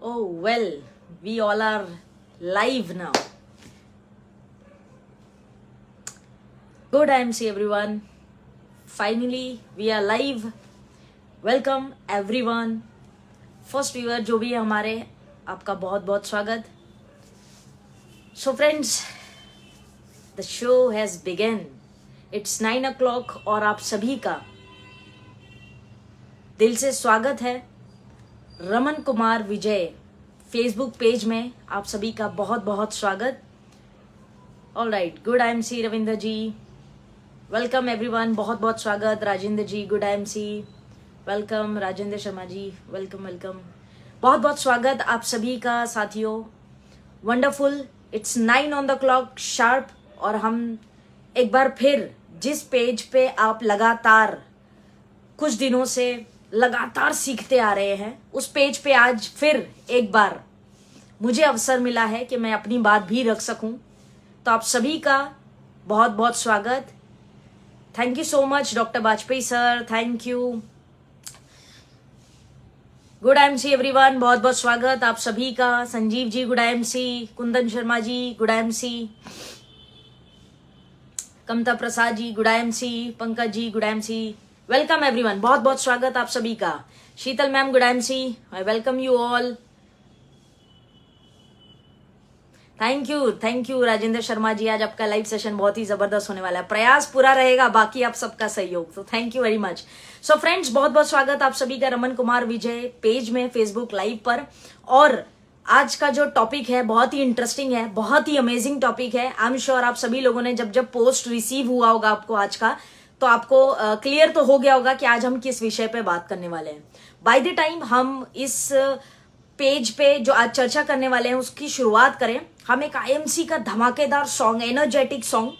Oh, well, we all are live now. Good IMC everyone. Finally, we are live. Welcome everyone. First viewer जो भी है हमारे, आपका बहुत बहुत स्वागत. So friends, the show has begun. It's 9 o'clock और आप सभी का दिल से स्वागत है रमन कुमार विजय फेसबुक पेज में. आप सभी का बहुत बहुत स्वागत. All right, good IMC Ravindra ji, welcome everyone. बहुत बहुत स्वागत Rajendra ji, good IMC, welcome. Rajendra Sharma ji, welcome welcome. बहुत बहुत स्वागत आप सभी का साथियों. Wonderful. It's 9 on the clock sharp और हम एक बार फिर जिस पेज पे आप लगातार कुछ दिनों से लगातार सीखते आ रहे हैं, उस पेज पे आज फिर एक बार मुझे अवसर मिला है कि मैं अपनी बात भी रख सकूं. तो आप सभी का बहुत बहुत स्वागत. Thank you so much doctor Vajpayee sir, thank you. Good IMC everyone, बहुत बहुत स्वागत आप सभी का. Sanjeev ji good IMC, Kundan Sharma ji good IMC, Kamta Prasad ji good IMC, Pankaj ji good IMC. Welcome everyone, बहुत बहुत स्वागत आप सभी का. Sheetal ma'am good IMC, I welcome you all. Thank you Rajendra Sharma ji. आज आपका लाइव सेशन बहुत ही जबरदस्त होने वाला है. प्रयास पूरा रहेगा, बाकी आप सबका सहयोग. तो thank you very much. So friends, बहुत बहुत स्वागत आप सभी का रमन कुमार विजय पेज में फेसबुक लाइव पर. और आज का जो टॉपिक है बहुत ही इंटरेस्टिंग है, बहुत ही अमेजिंग टॉपिक है. आई एम श्योर आप सभी लोगों ने जब पोस्ट रिसीव हुआ होगा आपको आज का, तो आपको क्लियर तो हो गया होगा कि आज हम किस विषय पे बात करने वाले हैं. बाय द टाइम हम इस पेज पे जो आज चर्चा करने वाले हैं उसकी शुरुआत करें, हम एक IMC का धमाकेदार सॉन्ग, एनर्जेटिक सॉन्ग,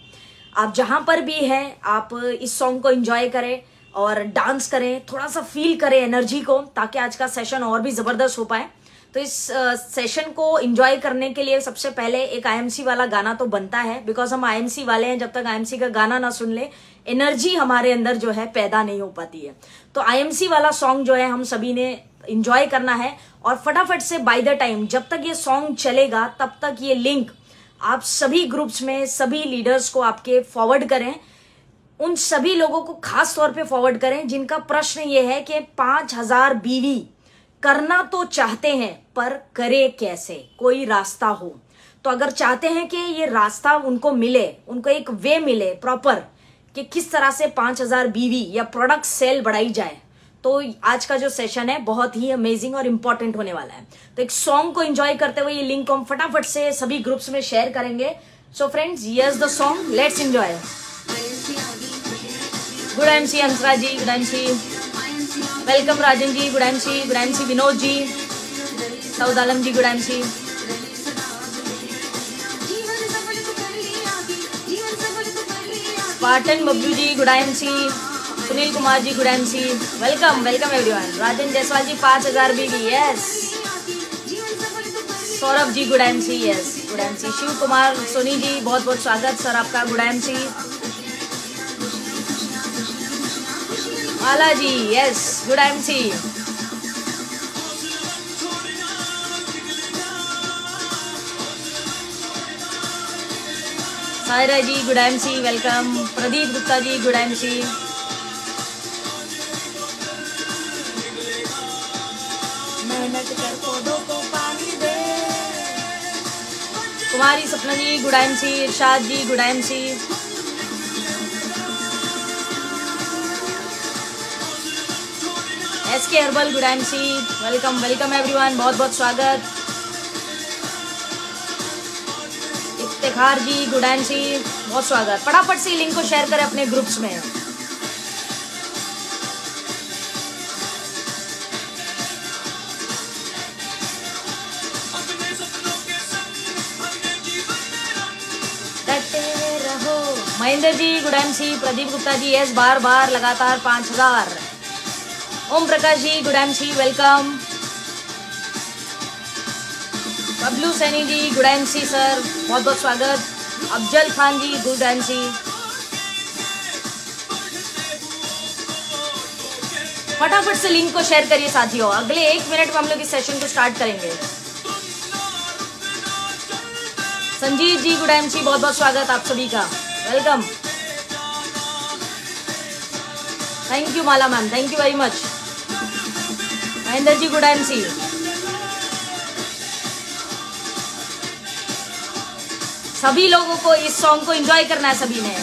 आप जहां पर भी हैं आप इस सॉन्ग को एंजॉय करें और डांस करें, थोड़ा सा फील करें एनर्जी को, ताकि आज का सेशन और भी जबरदस्त हो पाए. तो इस सेशन को एंजॉय करने के लिए सबसे पहले एक IMC वाला गाना तो बनता है, बिकॉज हम IMC वाले हैं. जब तक IMC का गाना ना सुन ले, एनर्जी हमारे अंदर जो है पैदा नहीं हो पाती है. तो IMC वाला सॉन्ग जो है हम सभी ने एंजॉय करना है. और फटाफट से बाय द टाइम जब तक ये सॉन्ग चलेगा तब तक ये लिंक आप सभी ग्रुप्स में सभी लीडर्स को आपके फॉरवर्ड करें. उन सभी लोगों को खास तौर पे फॉरवर्ड करें जिनका प्रश्न ये है कि 5000 बीवी करना तो चाहते हैं पर करे कैसे, कोई रास्ता हो. तो अगर चाहते हैं कि ये रास्ता उनको मिले, उनको एक वे मिले प्रॉपर कि किस तरह से 5000 बीवी या प्रोडक्ट सेल बढ़ाई जाए, तो आज का जो सेशन है बहुत ही अमेजिंग और इंपॉर्टेंट होने वाला है. तो एक सॉन्ग को एंजॉय करते हुए ये लिंक हम फटाफट से सभी ग्रुप्स में शेयर करेंगे. So friends, here's the song, let's enjoy. Good IMC Hansraj ji, good IMC, welcome. Rajan ji good IMC, Vinod ji, Saud Alam ji good IMC, Patan Babbu ji good IMC, Sunil Kumar ji good IMC, welcome everyone. Rajan Jaiswal ji 5000 BV, yes. Saurabh ji good IMC, yes good IMC. Shiv Kumar Soni ji बहुत बहुत स्वागत sir आपका, good IMC. Ala ji, yes good IMC. Saira ji good IMC, welcome. Pradeep Gupta ji good IMC. Kumari Sapna ji good IMC, Irshad ji good IMC. SK herbal good IMC, welcome everyone, बहुत बहुत स्वागत. इफ्तिखार जी good IMC, बहुत स्वागत. फटाफट से लिंक को शेयर करें अपने ग्रुप्स में. Mahendra ji good IMC, Pradeep Gupta ji yes बार लगातार 5000. Om Prakash ji good IMC, welcome. Bablu Saini ji good IMC sir, बहुत बहुत स्वागत. Afzal Khan ji good IMC. फटाफट से लिंक को शेयर करिए साथियों, अगले 1 मिनट में हम लोग इस सेशन को स्टार्ट करेंगे। संजीव जी गुड एमसी, बहुत बहुत स्वागत आप सभी का, welcome. Thank you Mala ma'am, thank you very much. Mahendra ji good MC. सभी लोगों को इस सॉन्ग को एंजॉय करना है सभी ने।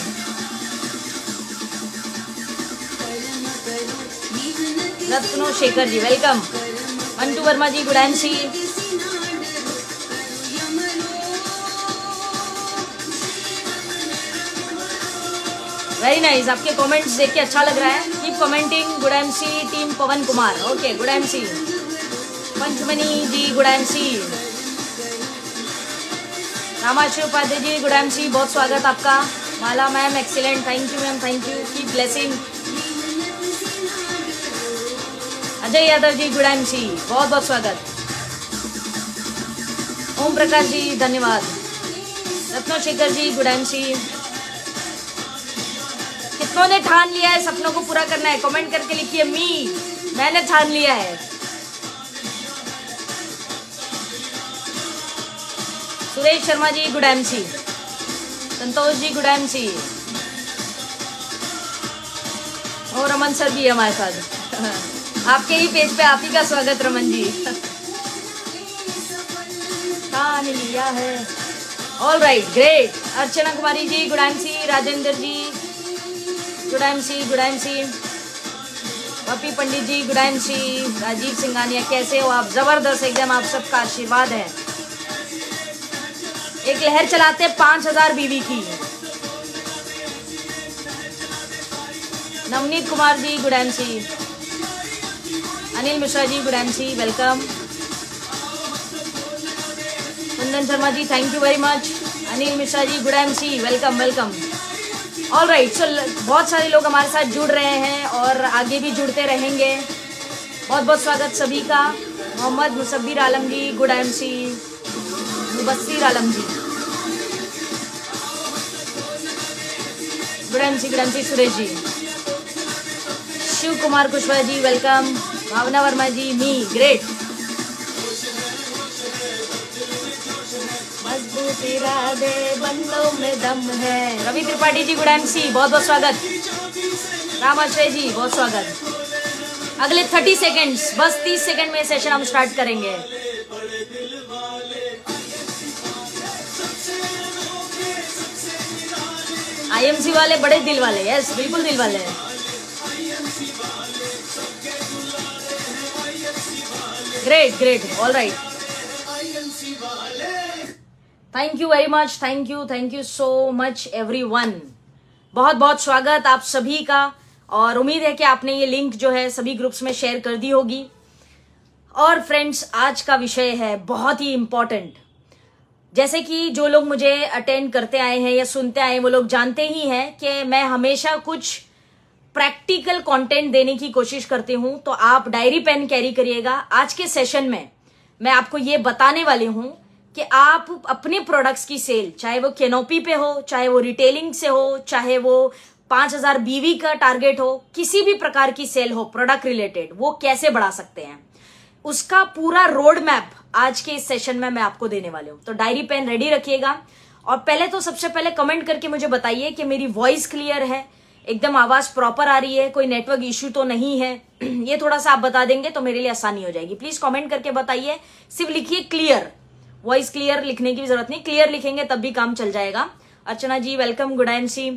Ratno Shekhar ji welcome. Mantu Verma ji good MC. Very nice, आपके कमेंट्स देख के अच्छा लग रहा है। Keep commenting. Good MC team Pawan Kumar, okay good MC. Panchmani ji good MC. Ramashree Upadhyay ji good MC, बहुत स्वागत आपका। Mala ma'am excellent, thank you ma'am, thank you, keep blessing. Ajay Yadav ji good MC, बहुत बहुत स्वागत। ओम प्रकाश जी धन्यवाद। रत्नो शेखर जी गुड एमसी। कितनों ने ठान लिया है सपनों को पूरा करना है, कमेंट करके लिखिए मैंने ठान लिया है। Suresh Sharma ji good MC. Santosh ji good MC. और रमन सर भी हमारे साथ। आपके ही पेज पे आप ही का स्वागत रमन जी। ठान लिया है, all right great. Archana Kumari ji good MC. Rajendra ji good MC, good MC. Pappi Pandit ji good MC. Rajeev Singhania कैसे हो आप? जबरदस्त एकदम, आप सबका आशीर्वाद है। एक लहर चलाते 5000 बीवी की। Navneet Kumar ji good MC. Anil Mishra ji good MC, welcome. Kundan Sharma ji thank you very much. Anil Mishra ji good MC, welcome welcome. All right, so बहुत सारे लोग हमारे साथ जुड़ रहे हैं और आगे भी जुड़ते रहेंगे। बहुत बहुत स्वागत सभी का। मोहम्मद मुसब्बिर आलम जी गुड एमसी। मुबस्सिर आलम ji good MC. Suresh ji, Shiv Kumar Kushwaha ji welcome. भावना वर्मा जी मी ग्रेट। मजबूत इरादे बंदों में दम है। रवि त्रिपाठी जी गुड एमसी, बहुत बहुत स्वागत। रामाश्रय जी बहुत स्वागत। अगले 30 सेकेंड्स, बस 30 सेकेंड में सेशन हम स्टार्ट करेंगे। आईएमसी वाले बड़े दिल वाले, यस बिल्कुल दिल वाले हैं। Great great, all right. Thank you very much, thank you so much everyone. बहुत बहुत स्वागत आप सभी का, और उम्मीद है कि आपने ये लिंक जो है सभी ग्रुप्स में शेयर कर दी होगी। और फ्रेंड्स, आज का विषय है बहुत ही इम्पोर्टेंट। जैसे कि जो लोग मुझे अटेंड करते आए हैं या सुनते आए हैं, वो लोग जानते ही हैं कि मैं हमेशा कुछ प्रैक्टिकल कंटेंट देने की कोशिश करती हूं। तो आप डायरी पेन कैरी करिएगा। आज के सेशन में मैं आपको ये बताने वाली हूं कि आप अपने प्रोडक्ट्स की सेल, चाहे वो कैनोपी पे हो, चाहे वो रिटेलिंग से हो, चाहे वो 5000 बीवी का टारगेट हो, किसी भी प्रकार की सेल हो प्रोडक्ट रिलेटेड, वो कैसे बढ़ा सकते हैं, उसका पूरा रोड मैप आज के इस सेशन में मैं आपको देने वाली हूं। तो डायरी पेन रेडी रखिएगा। और पहले तो सबसे पहले कमेंट करके मुझे बताइए कि मेरी वॉइस क्लियर है, एकदम आवाज प्रॉपर आ रही है, कोई नेटवर्क इश्यू तो नहीं है। ये थोड़ा सा आप बता देंगे तो मेरे लिए आसानी हो जाएगी। प्लीज कमेंट करके बताइए, सिर्फ लिखिए क्लियर, वॉइस क्लियर लिखने की भी जरूरत नहीं, क्लियर लिखेंगे तब भी काम चल जाएगा। Archana ji welcome, good MC.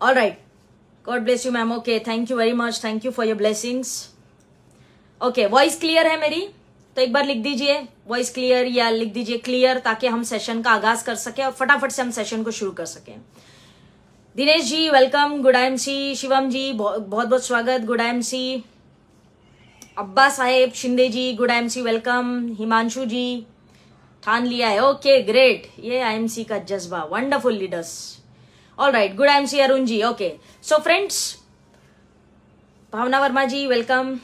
All right, god bless you ma'am, okay thank you very much, thank you for your blessings. Okay, voice clear है मेरी, तो एक बार लिख दीजिए वॉइस क्लियर या लिख दीजिए क्लियर, ताकि हम सेशन का आगाज कर सके और फटाफट से हम सेशन को शुरू कर सकें। Dinesh ji welcome, good MC. Shivam ji बहुत बहुत स्वागत, good MC. Abba Saheb Shinde ji good MC, welcome. Himanshu ji ठान लिया है, ओके ग्रेट, ये आईएमसी का जज्बा, wonderful leaders. All right, good MC Arun ji, okay. So friends, Bhavna Verma ji welcome,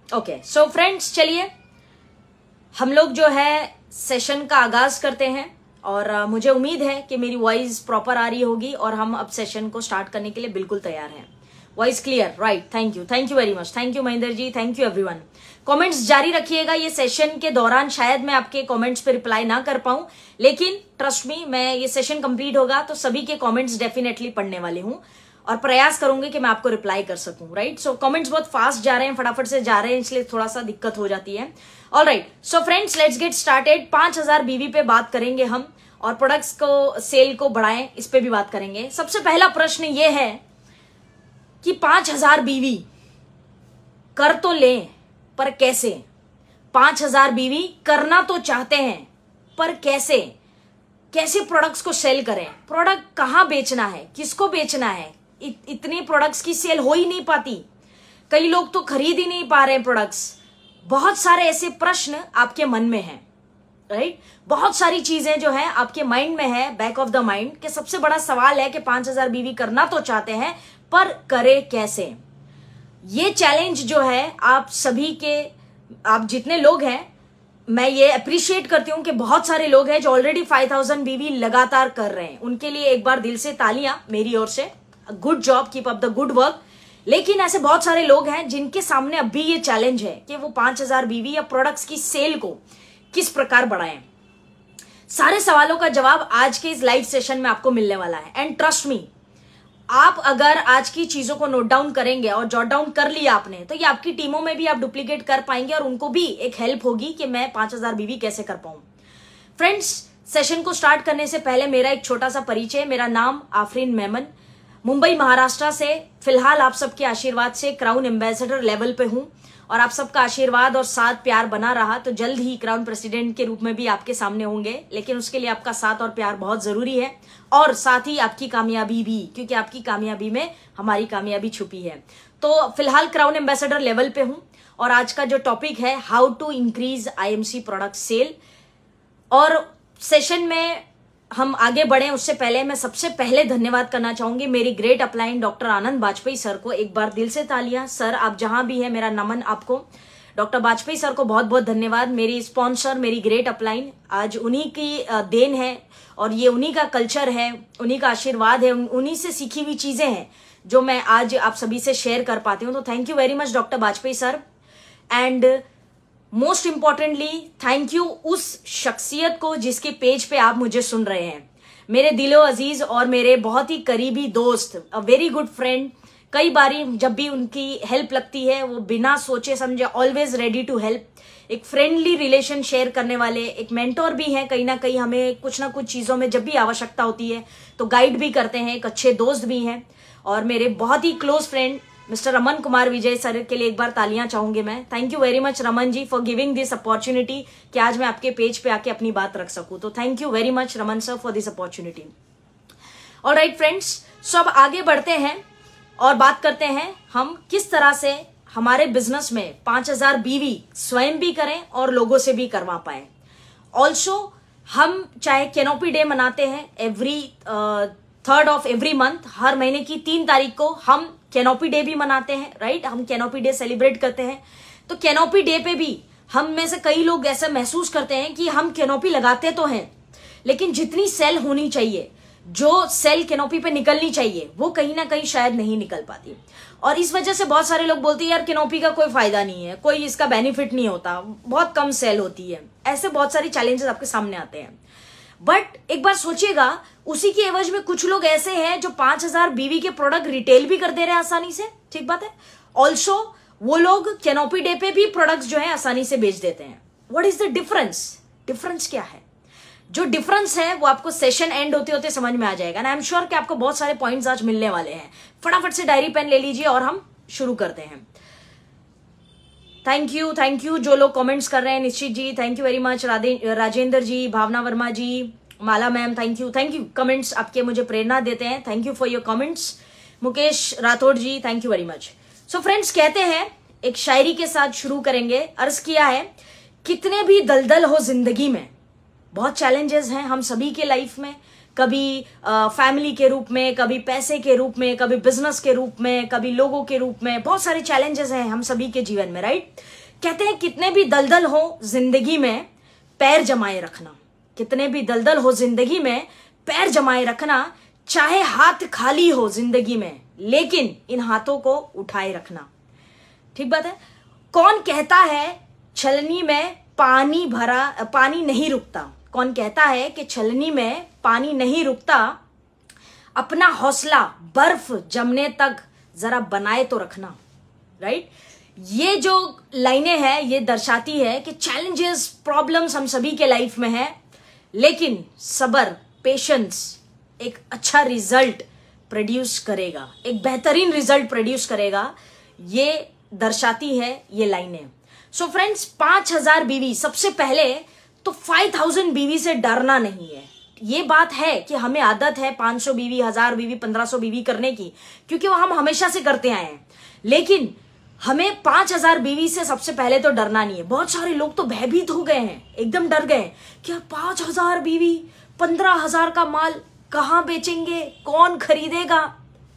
okay. So friends, चलिए हम लोग जो है सेशन का आगाज करते हैं। और मुझे उम्मीद है कि मेरी वॉइस प्रॉपर आ रही होगी और हम अब सेशन को स्टार्ट करने के लिए बिल्कुल तैयार हैं। Voice clear, right, thank you very much, thank you Mahendra ji, thank you everyone. Comments जारी रखिएगा। ये सेशन के दौरान शायद मैं आपके कमेंट्स पे रिप्लाई ना कर पाऊं, लेकिन ट्रस्ट मी, मैं ये सेशन कंप्लीट होगा तो सभी के कमेंट्स डेफिनेटली पढ़ने वाली हूं और प्रयास करूंगी कि मैं आपको रिप्लाई कर सकूं, राइट। सो कमेंट्स बहुत फास्ट जा रहे हैं, फटाफट से जा रहे हैं, इसलिए थोड़ा सा दिक्कत हो जाती है। Alright, so friends, let's get started. 5000 बीवी पे बात करेंगे हम और प्रोडक्ट्स को सेल को बढ़ाएं, इस पे भी बात करेंगे। सबसे पहला प्रश्न ये है कि 5000 बीवी कर तो लें, पर कैसे? 5000 बीवी करना तो चाहते हैं, पर कैसे? कैसे प्रोडक्ट्स को सेल करें? प्रोडक्ट कहां बेचना है, किसको बेचना है? इतनी प्रोडक्ट्स की सेल हो ही नहीं पाती, कई लोग तो खरीद ही नहीं पा रहे हैं प्रोडक्ट्स। बहुत सारे ऐसे प्रश्न आपके मन में हैं, राइट। बहुत सारी चीजें जो है आपके माइंड में है, बैक ऑफ द माइंड, कि सबसे बड़ा सवाल है कि 5000 बीवी करना तो चाहते हैं, पर करे कैसे? ये चैलेंज जो है आप सभी के, आप जितने लोग हैं, मैं ये अप्रिशिएट करती हूं कि बहुत सारे लोग हैं जो ऑलरेडी 5000 बीवी लगातार कर रहे हैं। उनके लिए एक बार दिल से तालियां मेरी ओर से, good job, keep up the good work. लेकिन ऐसे बहुत सारे लोग हैं जिनके सामने अभी ये चैलेंज है कि वो 5000 बीवी या प्रोडक्ट्स की सेल को किस प्रकार बढ़ाएं। सारे सवालों का जवाब आज के इस लाइव सेशन में आपको मिलने वाला है। एंड ट्रस्ट मी, आप अगर आज की चीजों को नोट डाउन करेंगे और जॉट डाउन कर लिया आपने, तो ये आपकी टीमों में भी आप डुप्लीकेट कर पाएंगे और उनको भी एक हेल्प होगी कि मैं 5000 बीवी कैसे कर पाऊं। फ्रेंड्स, सेशन को स्टार्ट करने से पहले मेरा एक छोटा सा परिचय। मेरा नाम आफरीन मेमन, मुंबई महाराष्ट्र से फिलहाल आप सबके आशीर्वाद से क्राउन एम्बेसडर लेवल पे हूं और आप सबका आशीर्वाद और साथ प्यार बना रहा तो जल्द ही क्राउन प्रेसिडेंट के रूप में भी आपके सामने होंगे। लेकिन उसके लिए आपका साथ और प्यार बहुत जरूरी है और साथ ही आपकी कामयाबी भी, क्योंकि आपकी कामयाबी में हमारी कामयाबी छुपी है। तो फिलहाल क्राउन एम्बेसडर लेवल पे हूं और आज का जो टॉपिक है how to increase IMC product sale. और सेशन में हम आगे बढ़े उससे पहले मैं सबसे पहले धन्यवाद करना चाहूंगी मेरी ग्रेट अपलाइन डॉक्टर आनंद बाजपेयी सर को। एक बार दिल से तालियां। सर, आप जहां भी हैं, मेरा नमन आपको। डॉक्टर बाजपेयी सर को बहुत बहुत धन्यवाद। मेरी स्पॉन्सर, मेरी ग्रेट अपलाइन, आज उन्हीं की देन है और ये उन्हीं का कल्चर है, उन्हीं का आशीर्वाद है, उन्हीं से सीखी हुई चीजें हैं जो मैं आज आप सभी से शेयर कर पाती हूँ। तो thank you very much doctor Bajpai sir. And most importantly thank you उस शख्सियत को जिसके पेज पे आप मुझे सुन रहे हैं, मेरे दिलो अजीज और मेरे बहुत ही करीबी दोस्त, अ वेरी गुड फ्रेंड। कई बारी जब भी उनकी हेल्प लगती है वो बिना सोचे समझे ऑलवेज रेडी टू हेल्प। एक फ्रेंडली रिलेशन शेयर करने वाले एक मेंटोर भी हैं, कहीं ना कहीं हमें कुछ ना कुछ चीजों में जब भी आवश्यकता होती है तो गाइड भी करते हैं। एक अच्छे दोस्त भी हैं और मेरे बहुत ही close friend mister Raman Kumar Vijay sir के लिए एक बार तालियां चाहूंगी मैं। Thank you very much Raman ji for giving this opportunity कि आज मैं आपके पेज पे आके अपनी बात रख सकूं। तो thank you very much Raman sir for this opportunity. All right friends, so अब आगे बढ़ते हैं और बात करते हैं हम किस तरह से हमारे बिजनेस में 5000 बीवी स्वयं भी करें और लोगों से भी करवा पाए। ऑल्सो हम चाहे कैनोपी डे मनाते हैं every 3rd of every month, हर महीने की 3 तारीख को हम कैनोपी डे भी मनाते हैं, राइट। हम कैनोपी डे सेलिब्रेट करते हैं। तो कैनोपी डे पे भी हम में से कई लोग ऐसा महसूस करते हैं कि हम कैनोपी लगाते तो हैं, लेकिन जितनी सेल होनी चाहिए, जो सेल कैनोपी पे निकलनी चाहिए, वो कहीं ना कहीं शायद नहीं निकल पाती। और इस वजह से बहुत सारे लोग बोलते हैं यार कैनोपी का कोई फायदा नहीं है, कोई इसका बेनिफिट नहीं होता, बहुत कम सेल होती है। ऐसे बहुत सारी चैलेंजेस आपके सामने आते हैं। बट एक बार सोचिएगा, उसी के एवज में कुछ लोग ऐसे हैं जो 5000 बीवी के प्रोडक्ट रिटेल भी कर दे रहे हैं आसानी से, ठीक बात है। ऑल्सो वो लोग कैनोपी डे पे भी प्रोडक्ट्स जो है आसानी से बेच देते हैं। What is the difference? Difference क्या है? जो डिफरेंस है वो आपको सेशन एंड होते होते समझ में आ जाएगा। आई एम श्योर कि आपको बहुत सारे पॉइंट्स आज मिलने वाले हैं। फटाफट से डायरी पेन ले लीजिए और हम शुरू करते हैं। थैंक यू जो लोग कमेंट्स कर रहे हैं। Nishchit ji thank you very much, Rajendra ji, Bhavna Verma ji, Mala ma'am thank you. Comments आपके मुझे प्रेरणा देते हैं। Thank you for your comments. Mukesh Rathore ji thank you very much. So friends, कहते हैं एक शायरी के साथ शुरू करेंगे। अर्ज किया है, कितने भी दलदल हो जिंदगी में, बहुत चैलेंजेस हैं हम सभी के लाइफ में, कभी फैमिली के रूप में, कभी पैसे के रूप में, कभी बिजनेस के रूप में, कभी लोगों के रूप में, बहुत सारे चैलेंजेस हैं हम सभी के जीवन में, राइट। कहते हैं कितने भी दलदल हो जिंदगी में पैर जमाए रखना, कितने भी दलदल हो जिंदगी में पैर जमाए रखना, चाहे हाथ खाली हो जिंदगी में, लेकिन इन हाथों को उठाए रखना। ठीक बात है। कौन कहता है छलनी में पानी नहीं रुकता? कौन कहता है कि छलनी में पानी नहीं रुकता? अपना हौसला बर्फ जमने तक जरा बनाए तो रखना। राइट। ये जो लाइनें हैं ये दर्शाती है कि चैलेंजेस, प्रॉब्लम्स हम सभी के लाइफ में है, लेकिन सबर, पेशेंस एक अच्छा रिजल्ट प्रोड्यूस करेगा, एक बेहतरीन रिजल्ट प्रोड्यूस करेगा। ये दर्शाती है ये लाइनें। सो फ्रेंड्स, 5000 बीवी, सबसे पहले तो 5000 बीवी से डरना नहीं है। ये बात है कि हमें आदत है 500 बीवी, 1000 बीवी, 1500 बीवी करने की, क्योंकि वो हम हमेशा से करते आए हैं। लेकिन हमें 5000 बीवी से सबसे पहले तो डरना नहीं है। बहुत सारे लोग तो भयभीत हो गए हैं, एकदम डर गए कि 5000 बीवी, 15000 का माल कहां बेचेंगे, कौन खरीदेगा?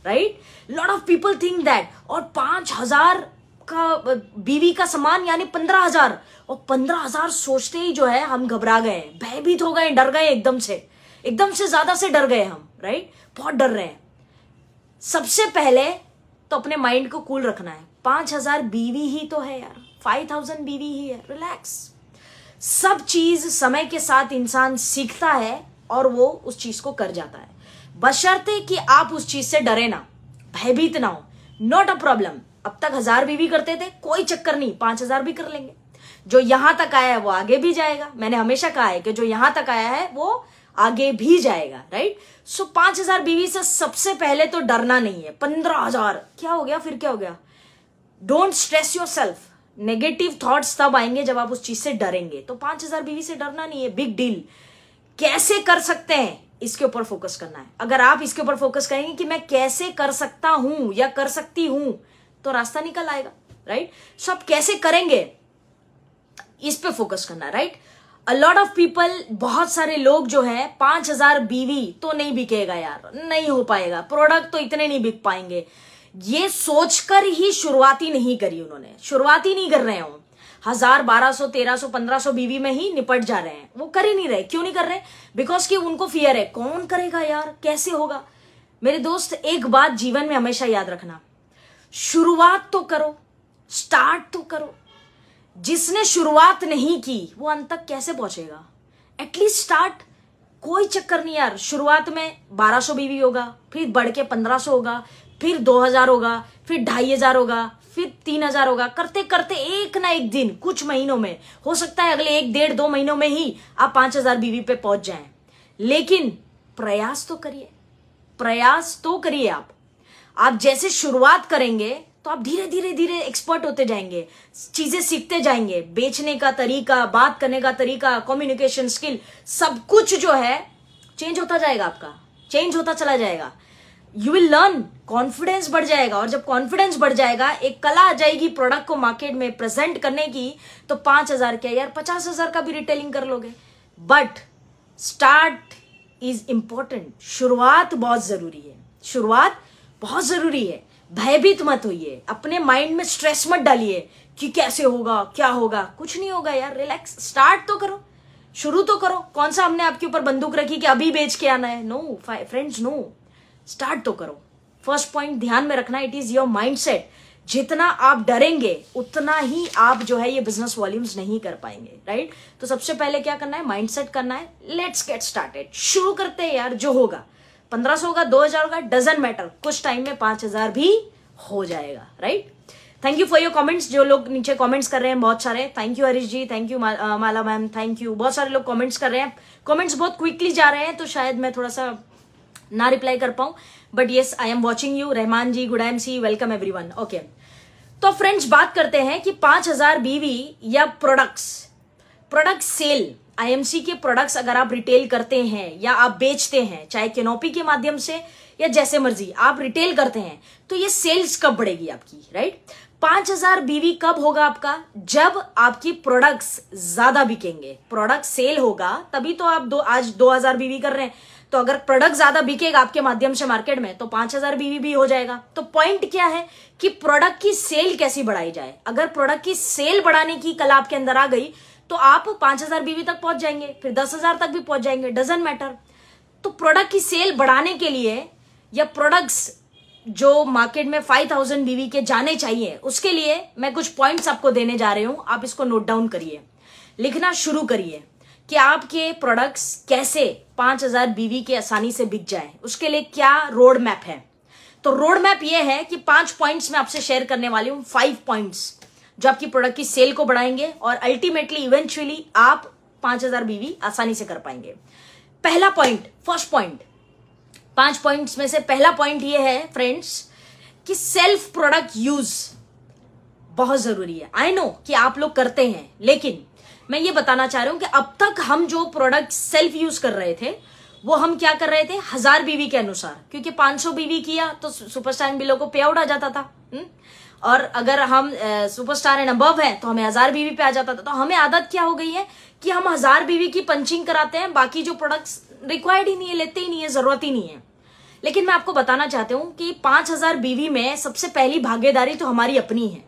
Right. Lot of people think that. और 5000 का बीवी का सामान यानी 15000, और 15000 सोचते ही जो है हम घबरा गए, भयभीत हो गए, डर गए, एकदम से ज्यादा से डर गए हम। राइट। बहुत डर रहे हैं। सबसे पहले तो अपने माइंड को कूल रखना है। 5000 बीवी ही तो है यार, 5000 बीवी ही है, रिलैक्स। सब चीज समय के साथ इंसान सीखता है और वो उस चीज को कर जाता है, बशर्ते कि आप उस चीज से डरे ना, भयभीत ना हो। Not a problem. अब तक 1000 बीवी करते थे, कोई चक्कर नहीं, 5000 भी कर लेंगे। जो यहां तक आया है वो आगे भी जाएगा। मैंने हमेशा कहा है कि जो यहां तक आया है वो आगे भी जाएगा। राइट। सो 5000 बीवी से सबसे पहले तो डरना नहीं है। 15000 क्या हो गया, फिर क्या हो गया? Don't stress your self. Negative thoughts तब आएंगे जब आप उस चीज से डरेंगे। तो 5000 बीवी से डरना नहीं है, बिग डील। कैसे कर सकते हैं इसके ऊपर फोकस करना है। अगर आप इसके ऊपर फोकस करेंगे कि मैं कैसे कर सकता हूं या कर सकती हूं, तो रास्ता निकल आएगा। राइट। सो आप कैसे करेंगे इस पे फोकस करना है। Right. A lot of people, बहुत सारे लोग जो है 5000 बीवी तो नहीं बिकेगा यार, नहीं हो पाएगा, प्रोडक्ट तो इतने नहीं बिक पाएंगे, ये सोचकर ही शुरुआती नहीं करी उन्होंने। शुरुआती नहीं कर रहे हो, 1000, 1200, 1300, 1500 बीवी में ही निपट जा रहे हैं। वो कर ही नहीं रहे। क्यों नहीं कर रहे? बिकॉज कि उनको फियर है, कौन करेगा यार, कैसे होगा। मेरे दोस्त, एक बात जीवन में हमेशा याद रखना, शुरुआत तो करो, स्टार्ट तो करो। जिसने शुरुआत नहीं की वो अंत तक कैसे पहुंचेगा? At least start. कोई चक्कर नहीं यार, शुरुआत में 1200 बीवी होगा, फिर बढ़ के 1500 होगा, फिर 2000 होगा, फिर 2500 होगा, फिर 3000 होगा। करते करते एक ना एक दिन, कुछ महीनों में, हो सकता है अगले 1, 1.5, 2 महीनों में ही आप 5000 बीवी पे पहुंच जाएं। लेकिन प्रयास तो करिए, प्रयास तो करिए। आप जैसे शुरुआत करेंगे तो आप धीरे धीरे धीरे एक्सपर्ट होते जाएंगे, चीजें सीखते जाएंगे। बेचने का तरीका, बात करने का तरीका, कम्युनिकेशन स्किल, सब कुछ जो है चेंज होता जाएगा, आपका चेंज होता चला जाएगा। यू विल लर्न, कॉन्फिडेंस बढ़ जाएगा। और जब कॉन्फिडेंस बढ़ जाएगा, एक कला आ जाएगी प्रोडक्ट को मार्केट में प्रेजेंट करने की, तो 5000 क्या यार, 50,000 का भी रिटेलिंग कर लोगे। But start is important. शुरुआत बहुत जरूरी है, शुरुआत बहुत जरूरी है। भयभीत मत होइए, अपने माइंड में स्ट्रेस मत डालिए कि कैसे होगा, क्या होगा। कुछ नहीं होगा यार, रिलैक्स। स्टार्ट तो करो, शुरू तो करो। कौन सा हमने आपके ऊपर बंदूक रखी कि अभी बेच के आना है? No friends, no. स्टार्ट तो करो। फर्स्ट पॉइंट ध्यान में रखना, इट इज योर माइंडसेट। जितना आप डरेंगे उतना ही आप जो है ये बिजनेस वॉल्यूम्स नहीं कर पाएंगे। राइट। तो सबसे पहले क्या करना है? माइंडसेट करना है। Let's get started. शुरू करते हैं यार, जो होगा 1500 होगा, 2000 होगा, डजंट मैटर। कुछ टाइम में 5000 भी हो जाएगा। Right. Thank you for your comments. जो लोग नीचे कमेंट्स कर रहे हैं बहुत सारे, thank you Harish ji, thank you Mala ma'am, thank you. बहुत सारे लोग कमेंट्स कर रहे हैं, कमेंट्स बहुत क्विकली जा रहे हैं, तो शायद मैं थोड़ा सा ना रिप्लाई कर पाऊं, but yes I am watching you. Rahman ji, good I see, welcome everyone. Okay, तो फ्रेंड्स बात करते हैं कि 5000 बीवी या प्रोडक्ट सेल, आईएमसी के प्रोडक्ट्स अगर आप रिटेल करते हैं या आप बेचते हैं, चाहे कैनोपी के माध्यम से या जैसे मर्जी आप रिटेल करते हैं, तो ये सेल्स कब बढ़ेगी आपकी? राइट। 5000 बीवी कब होगा आपका? जब आपकी प्रोडक्ट्स ज्यादा बिकेंगे। प्रोडक्ट सेल होगा तभी तो आप आज 2000 बीवी कर रहे हैं। तो अगर प्रोडक्ट ज्यादा बिकेगा आपके माध्यम से मार्केट में, तो 5000 बीवी भी हो जाएगा। तो पॉइंट क्या है कि प्रोडक्ट की सेल कैसी बढ़ाई जाए। अगर प्रोडक्ट की सेल बढ़ाने की कला आपके अंदर आ गई, तो आप 5000 बीवी तक पहुंच जाएंगे, फिर 10,000 तक भी पहुंच जाएंगे, डजंट मैटर। तो प्रोडक्ट की सेल बढ़ाने के लिए या प्रोडक्ट्स जो मार्केट में 5000 बीवी के जाने चाहिए, उसके लिए मैं कुछ पॉइंट्स आपको देने जा रही हूं। आप इसको नोट डाउन करिए, लिखना शुरू करिए कि आपके प्रोडक्ट्स कैसे 5000 बीवी के आसानी से बिक जाए, उसके लिए क्या रोड मैप है। तो रोड मैप ये है कि 5 पॉइंट्स मैं आपसे शेयर करने वाली हूं, 5 पॉइंट्स जो आपकी प्रोडक्ट की सेल को बढ़ाएंगे और अल्टीमेटली इवेंचुअली आप 5000 बीवी आसानी से कर पाएंगे। पहला पॉइंट, फर्स्ट पॉइंट, 5 पॉइंट्स में से पहला पॉइंट ये है फ्रेंड्स कि सेल्फ प्रोडक्ट यूज बहुत जरूरी है। आई नो कि आप लोग करते हैं, लेकिन मैं ये बताना चाह रहा हूं कि अब तक हम जो प्रोडक्ट सेल्फ यूज कर रहे थे वो हम क्या कर रहे थे 1000 बीवी के अनुसार, क्योंकि 500 बीवी किया तो सुपरस्टार बिलो को पे आउट आ जाता था। और अगर हम सुपरस्टार एंड अबव है तो हमें 1000 बीवी पे आ जाता था। तो हमें आदत क्या हो गई है कि हम 1000 बीवी की पंचिंग कराते हैं, बाकी जो प्रोडक्ट्स रिक्वायर्ड ही नहीं है, लेते ही नहीं है, जरूरत ही नहीं है। लेकिन मैं आपको बताना चाहती हूं कि 5000 बीवी में सबसे पहली भागीदारी तो हमारी अपनी है।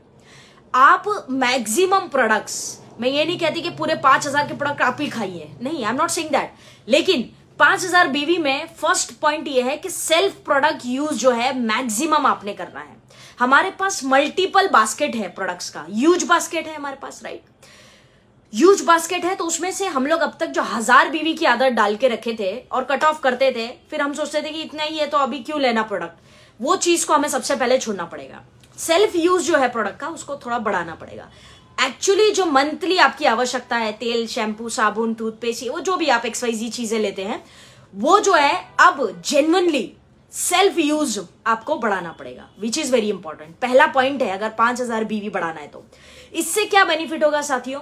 आप मैक्सिमम प्रोडक्ट्स, मैं ये नहीं कहती कि पूरे 5000 के प्रोडक्ट आप ही खाइए, नहीं, I am not saying that, लेकिन 5000 बीवी में फर्स्ट पॉइंट ये है कि सेल्फ प्रोडक्ट यूज जो है मैक्सिमम आपने करना है। हमारे पास मल्टीपल बास्केट है प्रोडक्ट्स का, ह्यूज बास्केट है हमारे पास, राइट, ह्यूज बास्केट है। तो उसमें से हम लोग अब तक जो 1000 बीवी की आदत डाल के रखे थे और कट ऑफ करते थे, फिर हम सोचते थे कि इतना ही है तो अभी क्यों लेना प्रोडक्ट, वो चीज को हमें सबसे पहले छोड़ना पड़ेगा। सेल्फ यूज जो है प्रोडक्ट का उसको थोड़ा बढ़ाना पड़ेगा। एक्चुअली जो मंथली आपकी आवश्यकता है, तेल, शैम्पू, साबुन, टूथपेस्ट, वो जो भी आप XYZ चीजें लेते हैं, वो जो है अब जेन्युइनली सेल्फ यूज आपको बढ़ाना पड़ेगा, विच इज वेरी इंपॉर्टेंट। पहला पॉइंट है, अगर 5000 बीवी बढ़ाना है तो इससे क्या बेनिफिट होगा साथियों,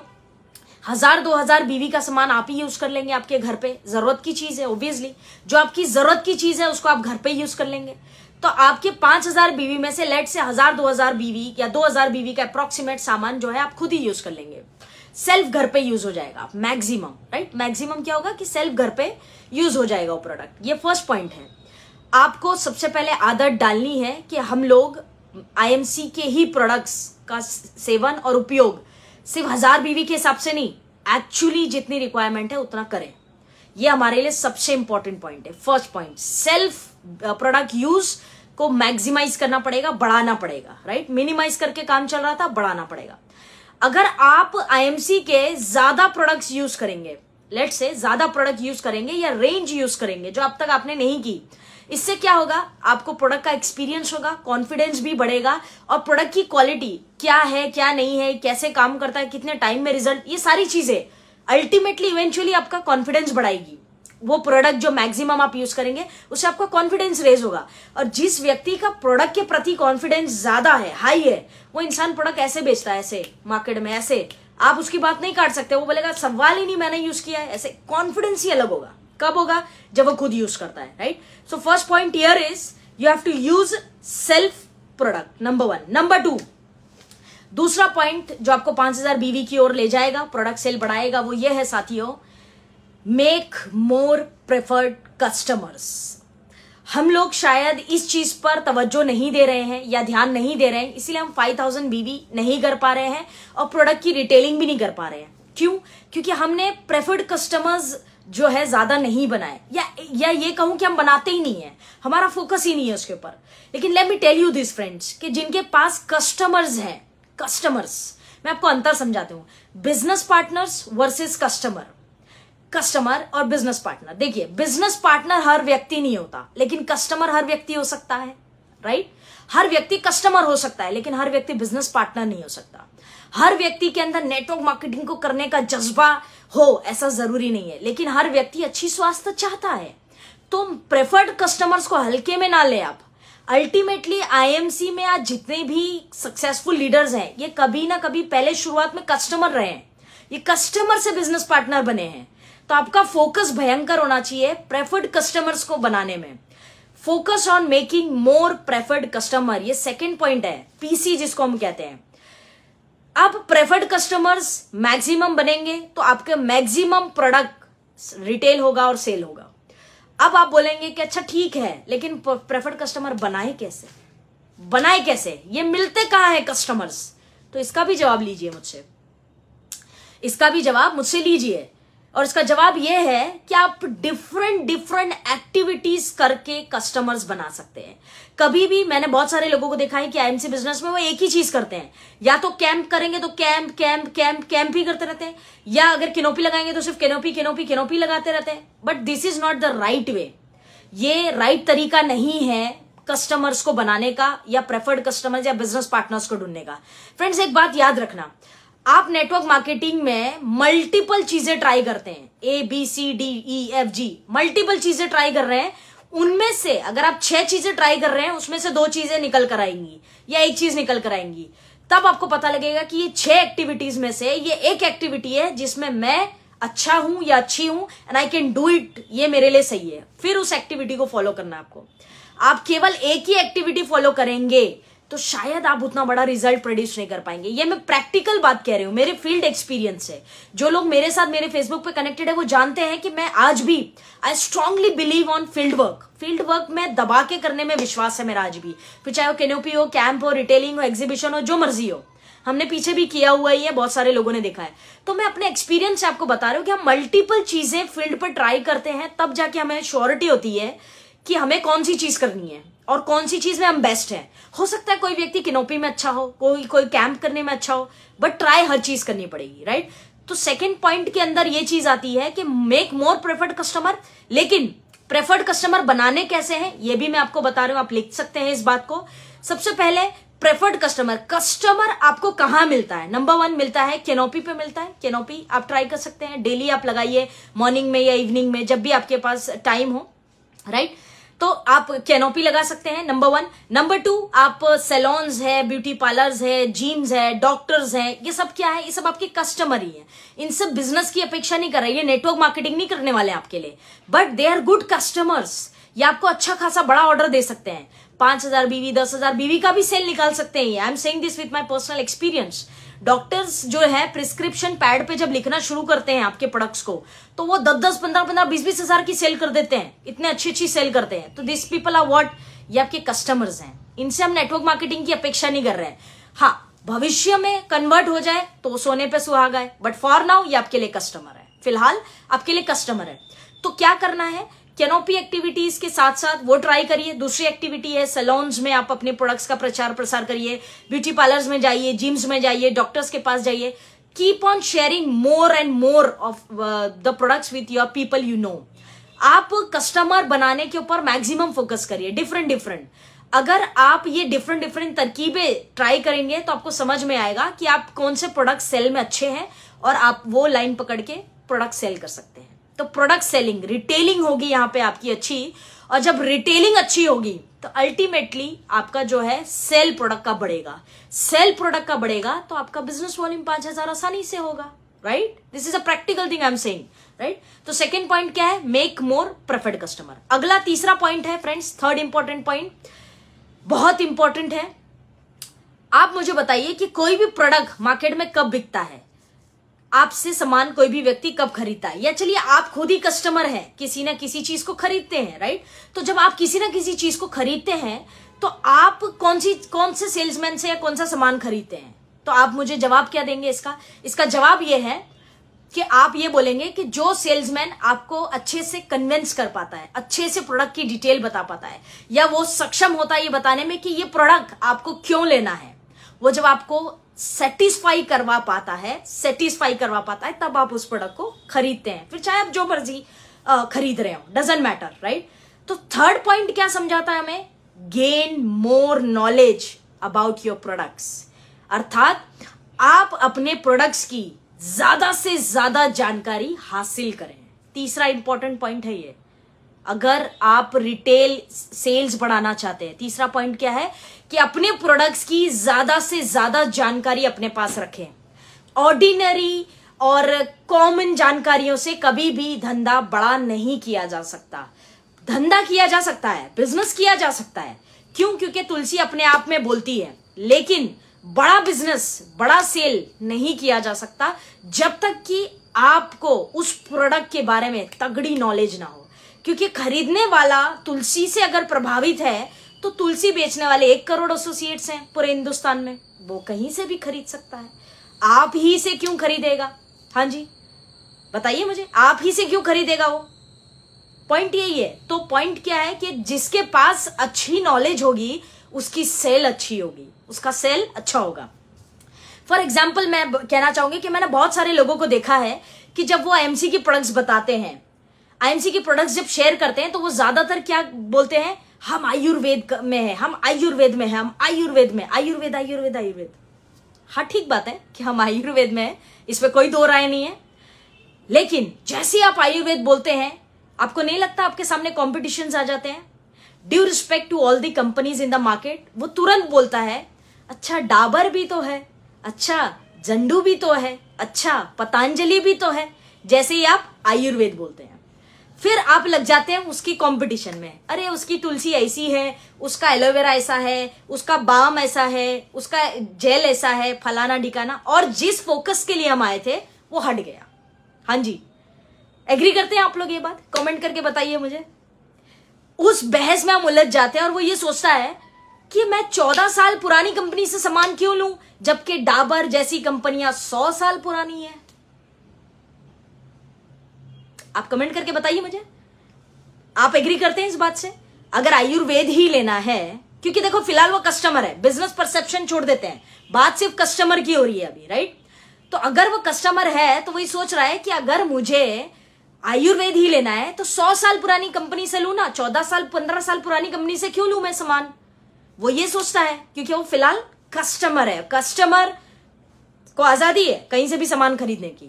1000-2000 बीवी का सामान आप ही यूज कर लेंगे आपके घर पे, जरूरत की चीज है, ऑब्वियसली जो आपकी जरूरत की चीज है उसको आप घर पे यूज कर लेंगे। तो आपके 5000 बीवी में से लेट से 1000-2000 बीवी या 2000 बीवी का अप्रोक्सीमेट सामान जो है आप खुद ही यूज कर लेंगे, सेल्फ घर पे यूज हो जाएगा मैक्सिमम, राइट। मैक्सिमम क्या होगा कि सेल्फ घर पे यूज हो जाएगा वो प्रोडक्ट। ये फर्स्ट पॉइंट है। आपको सबसे पहले आदत डालनी है कि हम लोग IMC के ही प्रोडक्ट्स का सेवन और उपयोग सिर्फ 1000 बीवी के हिसाब से नहीं, एक्चुअली जितनी रिक्वायरमेंट है उतना करें। ये हमारे लिए सबसे इंपॉर्टेंट पॉइंट है। First point, self product use को मैक्सिमाइज करना पड़ेगा, बढ़ाना पड़ेगा, राइट। मिनिमाइज करके काम चल रहा था, बढ़ाना पड़ेगा। अगर आप IMC के ज्यादा प्रोडक्ट्स यूज करेंगे, लेट्स से ज्यादा प्रोडक्ट यूज करेंगे या रेंज यूज करेंगे जो अब तक आपने नहीं की, इससे क्या होगा, आपको प्रोडक्ट का एक्सपीरियंस होगा, कॉन्फिडेंस भी बढ़ेगा और प्रोडक्ट की क्वालिटी क्या है, क्या नहीं है, कैसे काम करता है, कितने टाइम में रिजल्ट, ये सारी चीजें अल्टीमेटली इवेंचुअली आपका कॉन्फिडेंस बढ़ाएगी। वो प्रोडक्ट जो मैक्सिमम आप यूज करेंगे उससे आपका कॉन्फिडेंस रेज होगा। और जिस व्यक्ति का प्रोडक्ट के प्रति कॉन्फिडेंस ज्यादा है, हाई है, वो इंसान प्रोडक्ट ऐसे बेचता है, ऐसे मार्केट में, ऐसे आप उसकी बात नहीं काट सकते। वो बोलेगा सवाल ही नहीं, मैंने यूज किया है, ऐसे। कॉन्फिडेंस ही अलग होगा। कब होगा, जब वो खुद यूज करता है, right. So first point here is you have to use self product, number 1। Number 2, दूसरा पॉइंट जो आपको 5000 बीवी की ओर ले जाएगा, प्रोडक्ट सेल बढ़ाएगा, वो ये है साथियों, मेक मोर प्रेफर्ड कस्टमर्स। हम लोग शायद इस चीज पर तवज्जो नहीं दे रहे हैं या ध्यान नहीं दे रहे हैं, इसीलिए हम 5000 बीवी नहीं कर पा रहे हैं और प्रोडक्ट की रिटेलिंग भी नहीं कर पा रहे हैं। क्यों? क्योंकि हमने प्रेफर्ड कस्टमर्स जो है ज्यादा नहीं बनाए, या ये कहूं कि हम बनाते ही नहीं है, हमारा फोकस ही नहीं है उसके ऊपर। लेकिन let me tell you this friends कि जिनके पास कस्टमर्स हैं, कस्टमर्स, मैं आपको अंतर समझाती हूं, business partners versus customer, customer और बिजनेस पार्टनर। देखिए, बिजनेस पार्टनर हर व्यक्ति नहीं होता, लेकिन कस्टमर हर व्यक्ति हो सकता है, राइट। हर व्यक्ति कस्टमर हो सकता है, लेकिन हर व्यक्ति बिजनेस पार्टनर नहीं हो सकता। हर व्यक्ति के अंदर नेटवर्क मार्केटिंग को करने का जज्बा हो ऐसा जरूरी नहीं है, लेकिन हर व्यक्ति अच्छी स्वास्थ्य चाहता है। तो प्रेफर्ड कस्टमर्स को हल्के में ना ले आप। अल्टीमेटली IMC में आज जितने भी सक्सेसफुल लीडर्स हैं, ये कभी ना कभी पहले शुरुआत में कस्टमर रहे हैं, ये कस्टमर से बिजनेस पार्टनर बने हैं। तो आपका फोकस भयंकर होना चाहिए प्रेफर्ड कस्टमर्स को बनाने में। Focus on making more preferred customer, ये सेकंड पॉइंट है, PC जिसको हम कहते हैं। अब प्रेफर्ड कस्टमर्स मैक्सिमम बनेंगे तो आपके मैक्सिमम प्रोडक्ट रिटेल होगा और सेल होगा। अब आप बोलेंगे कि अच्छा ठीक है, लेकिन प्रेफर्ड कस्टमर बनाए कैसे, बनाए कैसे, ये मिलते कहां है कस्टमर्स? तो इसका भी जवाब लीजिए मुझसे, इसका भी जवाब मुझसे लीजिए। और इसका जवाब यह है कि आप डिफरेंट एक्टिविटीज करके कस्टमर्स बना सकते हैं। कभी भी मैंने बहुत सारे लोगों को देखा है कि आईएमसी बिजनेस में वो एक ही चीज करते हैं, या तो कैंप करेंगे तो कैंप ही करते रहते हैं, या अगर कैनोपी लगाएंगे तो सिर्फ कैनोपी लगाते रहते हैं। But this is not the right way. ये राइट तरीका नहीं है कस्टमर्स को बनाने का, या प्रेफर्ड कस्टमर्स या बिजनेस पार्टनर्स को ढूंढने का। फ्रेंड्स, एक बात याद रखना, आप नेटवर्क मार्केटिंग में मल्टीपल चीजें ट्राई करते हैं, ABCDEFG मल्टीपल चीजें ट्राई कर रहे हैं। उनमें से अगर आप 6 चीजें ट्राई कर रहे हैं, उसमें से 2 चीजें निकल कर आएंगी या 1 चीज निकल कर आएंगी, तब आपको पता लगेगा कि ये 6 एक्टिविटीज में से ये एक एक्टिविटी है जिसमें मैं अच्छा हूं या अच्छी हूं, and I can do it, ये मेरे लिए सही है। फिर उस एक्टिविटी को फॉलो करना है आपको। आप केवल एक ही एक्टिविटी फॉलो करेंगे तो शायद आप उतना बड़ा रिजल्ट प्रोड्यूस नहीं कर पाएंगे। ये मैं प्रैक्टिकल बात कह रही हूं, मेरे फील्ड एक्सपीरियंस है। जो लोग मेरे साथ मेरे फेसबुक पे कनेक्टेड है वो जानते हैं कि मैं आज भी I strongly believe on field work में दबा के करने में विश्वास है मेरा आज भी। फिर चाहे वो कैनोपी हो, कैंप हो, रिटेलिंग हो, एग्जीबिशन हो, जो मर्जी हो, हमने पीछे भी किया हुआ ही है, बहुत सारे लोगों ने देखा है। तो मैं अपने एक्सपीरियंस से आपको बता रही हूँ कि हम मल्टीपल चीजें फील्ड पर ट्राई करते हैं, तब जाके हमें श्योरिटी होती है कि हमें कौन सी चीज करनी है और कौन सी चीज में हम बेस्ट हैं। हो सकता है कोई व्यक्ति कैनोपी में अच्छा हो, कोई कैंप करने में अच्छा हो, बट ट्राई हर चीज करनी पड़ेगी, राइट। तो सेकंड पॉइंट के अंदर ये चीज आती है कि मेक मोर प्रेफर्ड कस्टमर। लेकिन प्रेफर्ड कस्टमर बनाने कैसे हैं ये भी मैं आपको बता रही हूं, आप लिख सकते हैं इस बात को। सबसे पहले प्रेफर्ड कस्टमर आपको कहां मिलता है? नंबर 1 मिलता है कैनोपी पे मिलता है। कैनोपी आप ट्राई कर सकते हैं, डेली आप लगाइए, मॉर्निंग में या इवनिंग में, जब भी आपके पास टाइम हो, राइट। तो आप कैनोपी लगा सकते हैं, नंबर 1। नंबर 2, आप सैलून्स है, ब्यूटी पार्लर्स है, जिम्स है, डॉक्टर्स है, ये सब क्या है? ये सब आपके कस्टमर ही है। इन सब बिजनेस की अपेक्षा नहीं कर रहे, ये नेटवर्क मार्केटिंग नहीं करने वाले आपके लिए, but they are good customers. ये आपको अच्छा खासा बड़ा ऑर्डर दे सकते हैं, 5,000 बीवी, 10,000 बीवी का भी सेल निकाल सकते हैं। I am saying this with my personal experience. Doctors जो है प्रिस्क्रिप्शन पैड पे जब लिखना शुरू करते हैं आपके प्रोडक्ट्स को, तो वो 10-10, 15-15, 20-20 हजार की सेल कर देते हैं, इतने अच्छी सेल करते हैं। तो दिस पीपल आर व्हाट? ये आपके कस्टमर्स हैं। इनसे हम नेटवर्क मार्केटिंग की अपेक्षा नहीं कर रहे हैं। हाँ, भविष्य में कन्वर्ट हो जाए तो सोने पे सुहागा है, बट फॉर नाउ ये आपके लिए कस्टमर है, फिलहाल आपके लिए कस्टमर है। तो क्या करना है? कैनोपी एक्टिविटीज के साथ साथ वो ट्राई करिए। दूसरी एक्टिविटी है सैलून्स में आप अपने प्रोडक्ट्स का प्रचार प्रसार करिए, ब्यूटी पार्लर्स में जाइए, जिम्स में जाइए, डॉक्टर्स के पास जाइए। Keep on sharing more and more of the products with your people you know. आप कस्टमर बनाने के ऊपर मैक्सिमम फोकस करिए, डिफरेंट। अगर आप ये डिफरेंट तरकीबें ट्राई करेंगे तो आपको समझ में आएगा कि आप कौन से प्रोडक्ट सेल में अच्छे हैं, और आप वो लाइन पकड़ के प्रोडक्ट सेल कर सकते हैं। तो प्रोडक्ट सेलिंग, रिटेलिंग होगी यहाँ पे आपकी अच्छी, और जब रिटेलिंग अच्छी होगी तो अल्टीमेटली आपका जो है सेल प्रोडक्ट का बढ़ेगा। सेल प्रोडक्ट का बढ़ेगा तो आपका बिजनेस वॉल्यूम 5,000 आसानी से होगा, right. This is a practical thing I am saying, right. तो सेकेंड पॉइंट क्या है? Make more preferred customer. अगला तीसरा पॉइंट है फ्रेंड्स, थर्ड इंपॉर्टेंट पॉइंट, बहुत इंपॉर्टेंट है। आप मुझे बताइए कि कोई भी प्रोडक्ट मार्केट में कब बिकता है? आपसे सामान कोई भी व्यक्ति कब खरीदता है? या चलिए आप खुद ही कस्टमर हैं, किसी ना किसी चीज को खरीदते हैं, राइट। तो जब आप किसी ना किसी चीज को खरीदते हैं तो आप कौन से सेल्समैन से या कौन सा सामान खरीदते हैं? तो आप मुझे जवाब क्या देंगे इसका जवाब ये है कि आप ये बोलेंगे कि जो सेल्समैन आपको अच्छे से कन्विंस कर पाता है, अच्छे से प्रोडक्ट की डिटेल बता पाता है, या वो सक्षम होता है ये बताने में कि ये प्रोडक्ट आपको क्यों लेना है, वो जब आपको सेटिस्फाई करवा पाता है, तब आप उस प्रोडक्ट को खरीदते हैं। फिर चाहे आप जो मर्जी खरीद रहे हो, डजंट मैटर, राइट। तो थर्ड पॉइंट क्या समझाता है हमें? Gain more knowledge about your products. अर्थात आप अपने प्रोडक्ट्स की ज्यादा से ज्यादा जानकारी हासिल करें। तीसरा इंपॉर्टेंट पॉइंट है ये। अगर आप रिटेल सेल्स बढ़ाना चाहते हैं, तीसरा पॉइंट क्या है कि अपने प्रोडक्ट्स की ज्यादा से ज्यादा जानकारी अपने पास रखें। ऑर्डिनरी और कॉमन जानकारियों से कभी भी धंधा बड़ा नहीं किया जा सकता। धंधा किया जा सकता है, बिजनेस किया जा सकता है, क्यों? क्योंकि तुलसी अपने आप में बोलती है, लेकिन बड़ा बिजनेस, बड़ा सेल नहीं किया जा सकता जब तक कि आपको उस प्रोडक्ट के बारे में तगड़ी नॉलेज ना हो। क्योंकि खरीदने वाला तुलसी से अगर प्रभावित है तो तुलसी बेचने वाले 1 करोड़ एसोसिएट्स हैं पूरे हिंदुस्तान में, वो कहीं से भी खरीद सकता है। आप ही से क्यों खरीदेगा? हाँ जी, बताइए मुझे, आप ही से क्यों खरीदेगा वो? पॉइंट यही है। तो पॉइंट क्या है कि जिसके पास अच्छी नॉलेज होगी उसकी सेल अच्छी होगी, उसका सेल अच्छा होगा। फॉर एग्जाम्पल मैं कहना चाहूंगी कि मैंने बहुत सारे लोगों को देखा है कि जब वो आईएमसी की प्रोडक्ट्स बताते हैं, आईएमसी की प्रोडक्ट्स जब शेयर करते हैं, तो वो ज्यादातर क्या बोलते हैं, हम आयुर्वेद में है, हम आयुर्वेद में है, हम आयुर्वेद में, आयुर्वेद आयुर्वेद आयुर्वेद। हाँ ठीक बात है कि हम आयुर्वेद में है, इसमें कोई दो राय नहीं है। लेकिन जैसे आप आयुर्वेद बोलते हैं, आपको नहीं लगता आपके सामने कॉम्पिटिशन आ जाते हैं? Due respect to all the companies in the market, वो तुरंत बोलता है अच्छा डाबर भी तो है, अच्छा जंडू भी तो है, अच्छा पतंजलि भी तो है, जैसे ही आप आयुर्वेद बोलते हैं। फिर आप लग जाते हैं उसकी कंपटीशन में, अरे उसकी तुलसी ऐसी है, उसका एलोवेरा ऐसा है, उसका बाम ऐसा है, उसका जेल ऐसा है, फलाना ढिकाना, और जिस फोकस के लिए हम आए थे वो हट गया। हाँ जी, एग्री करते हैं आप लोग ये बात? कमेंट करके बताइए मुझे। उस बहस में हम उलझ जाते हैं और वो ये सोचता है कि मैं 14 साल पुरानी कंपनी से सामान क्यों लूं, जबकि डाबर जैसी कंपनियां 100 साल पुरानी है। आप कमेंट करके बताइए मुझे, आप एग्री करते हैं इस बात से? अगर आयुर्वेद ही लेना है, क्योंकि देखो फिलहाल वो कस्टमर है, बिजनेस परसेप्शन छोड़ देते हैं, बात सिर्फ कस्टमर की हो रही है अभी, राइट? तो अगर वो कस्टमर है तो वही सोच रहा है कि अगर मुझे आयुर्वेद ही लेना है तो 100 साल पुरानी कंपनी से लूं ना, 14 साल 15 साल पुरानी कंपनी से क्यों लूं मैं सामान? वो ये सोचता है क्योंकि वो फिलहाल कस्टमर है, कस्टमर को आजादी है कहीं से भी सामान खरीदने की,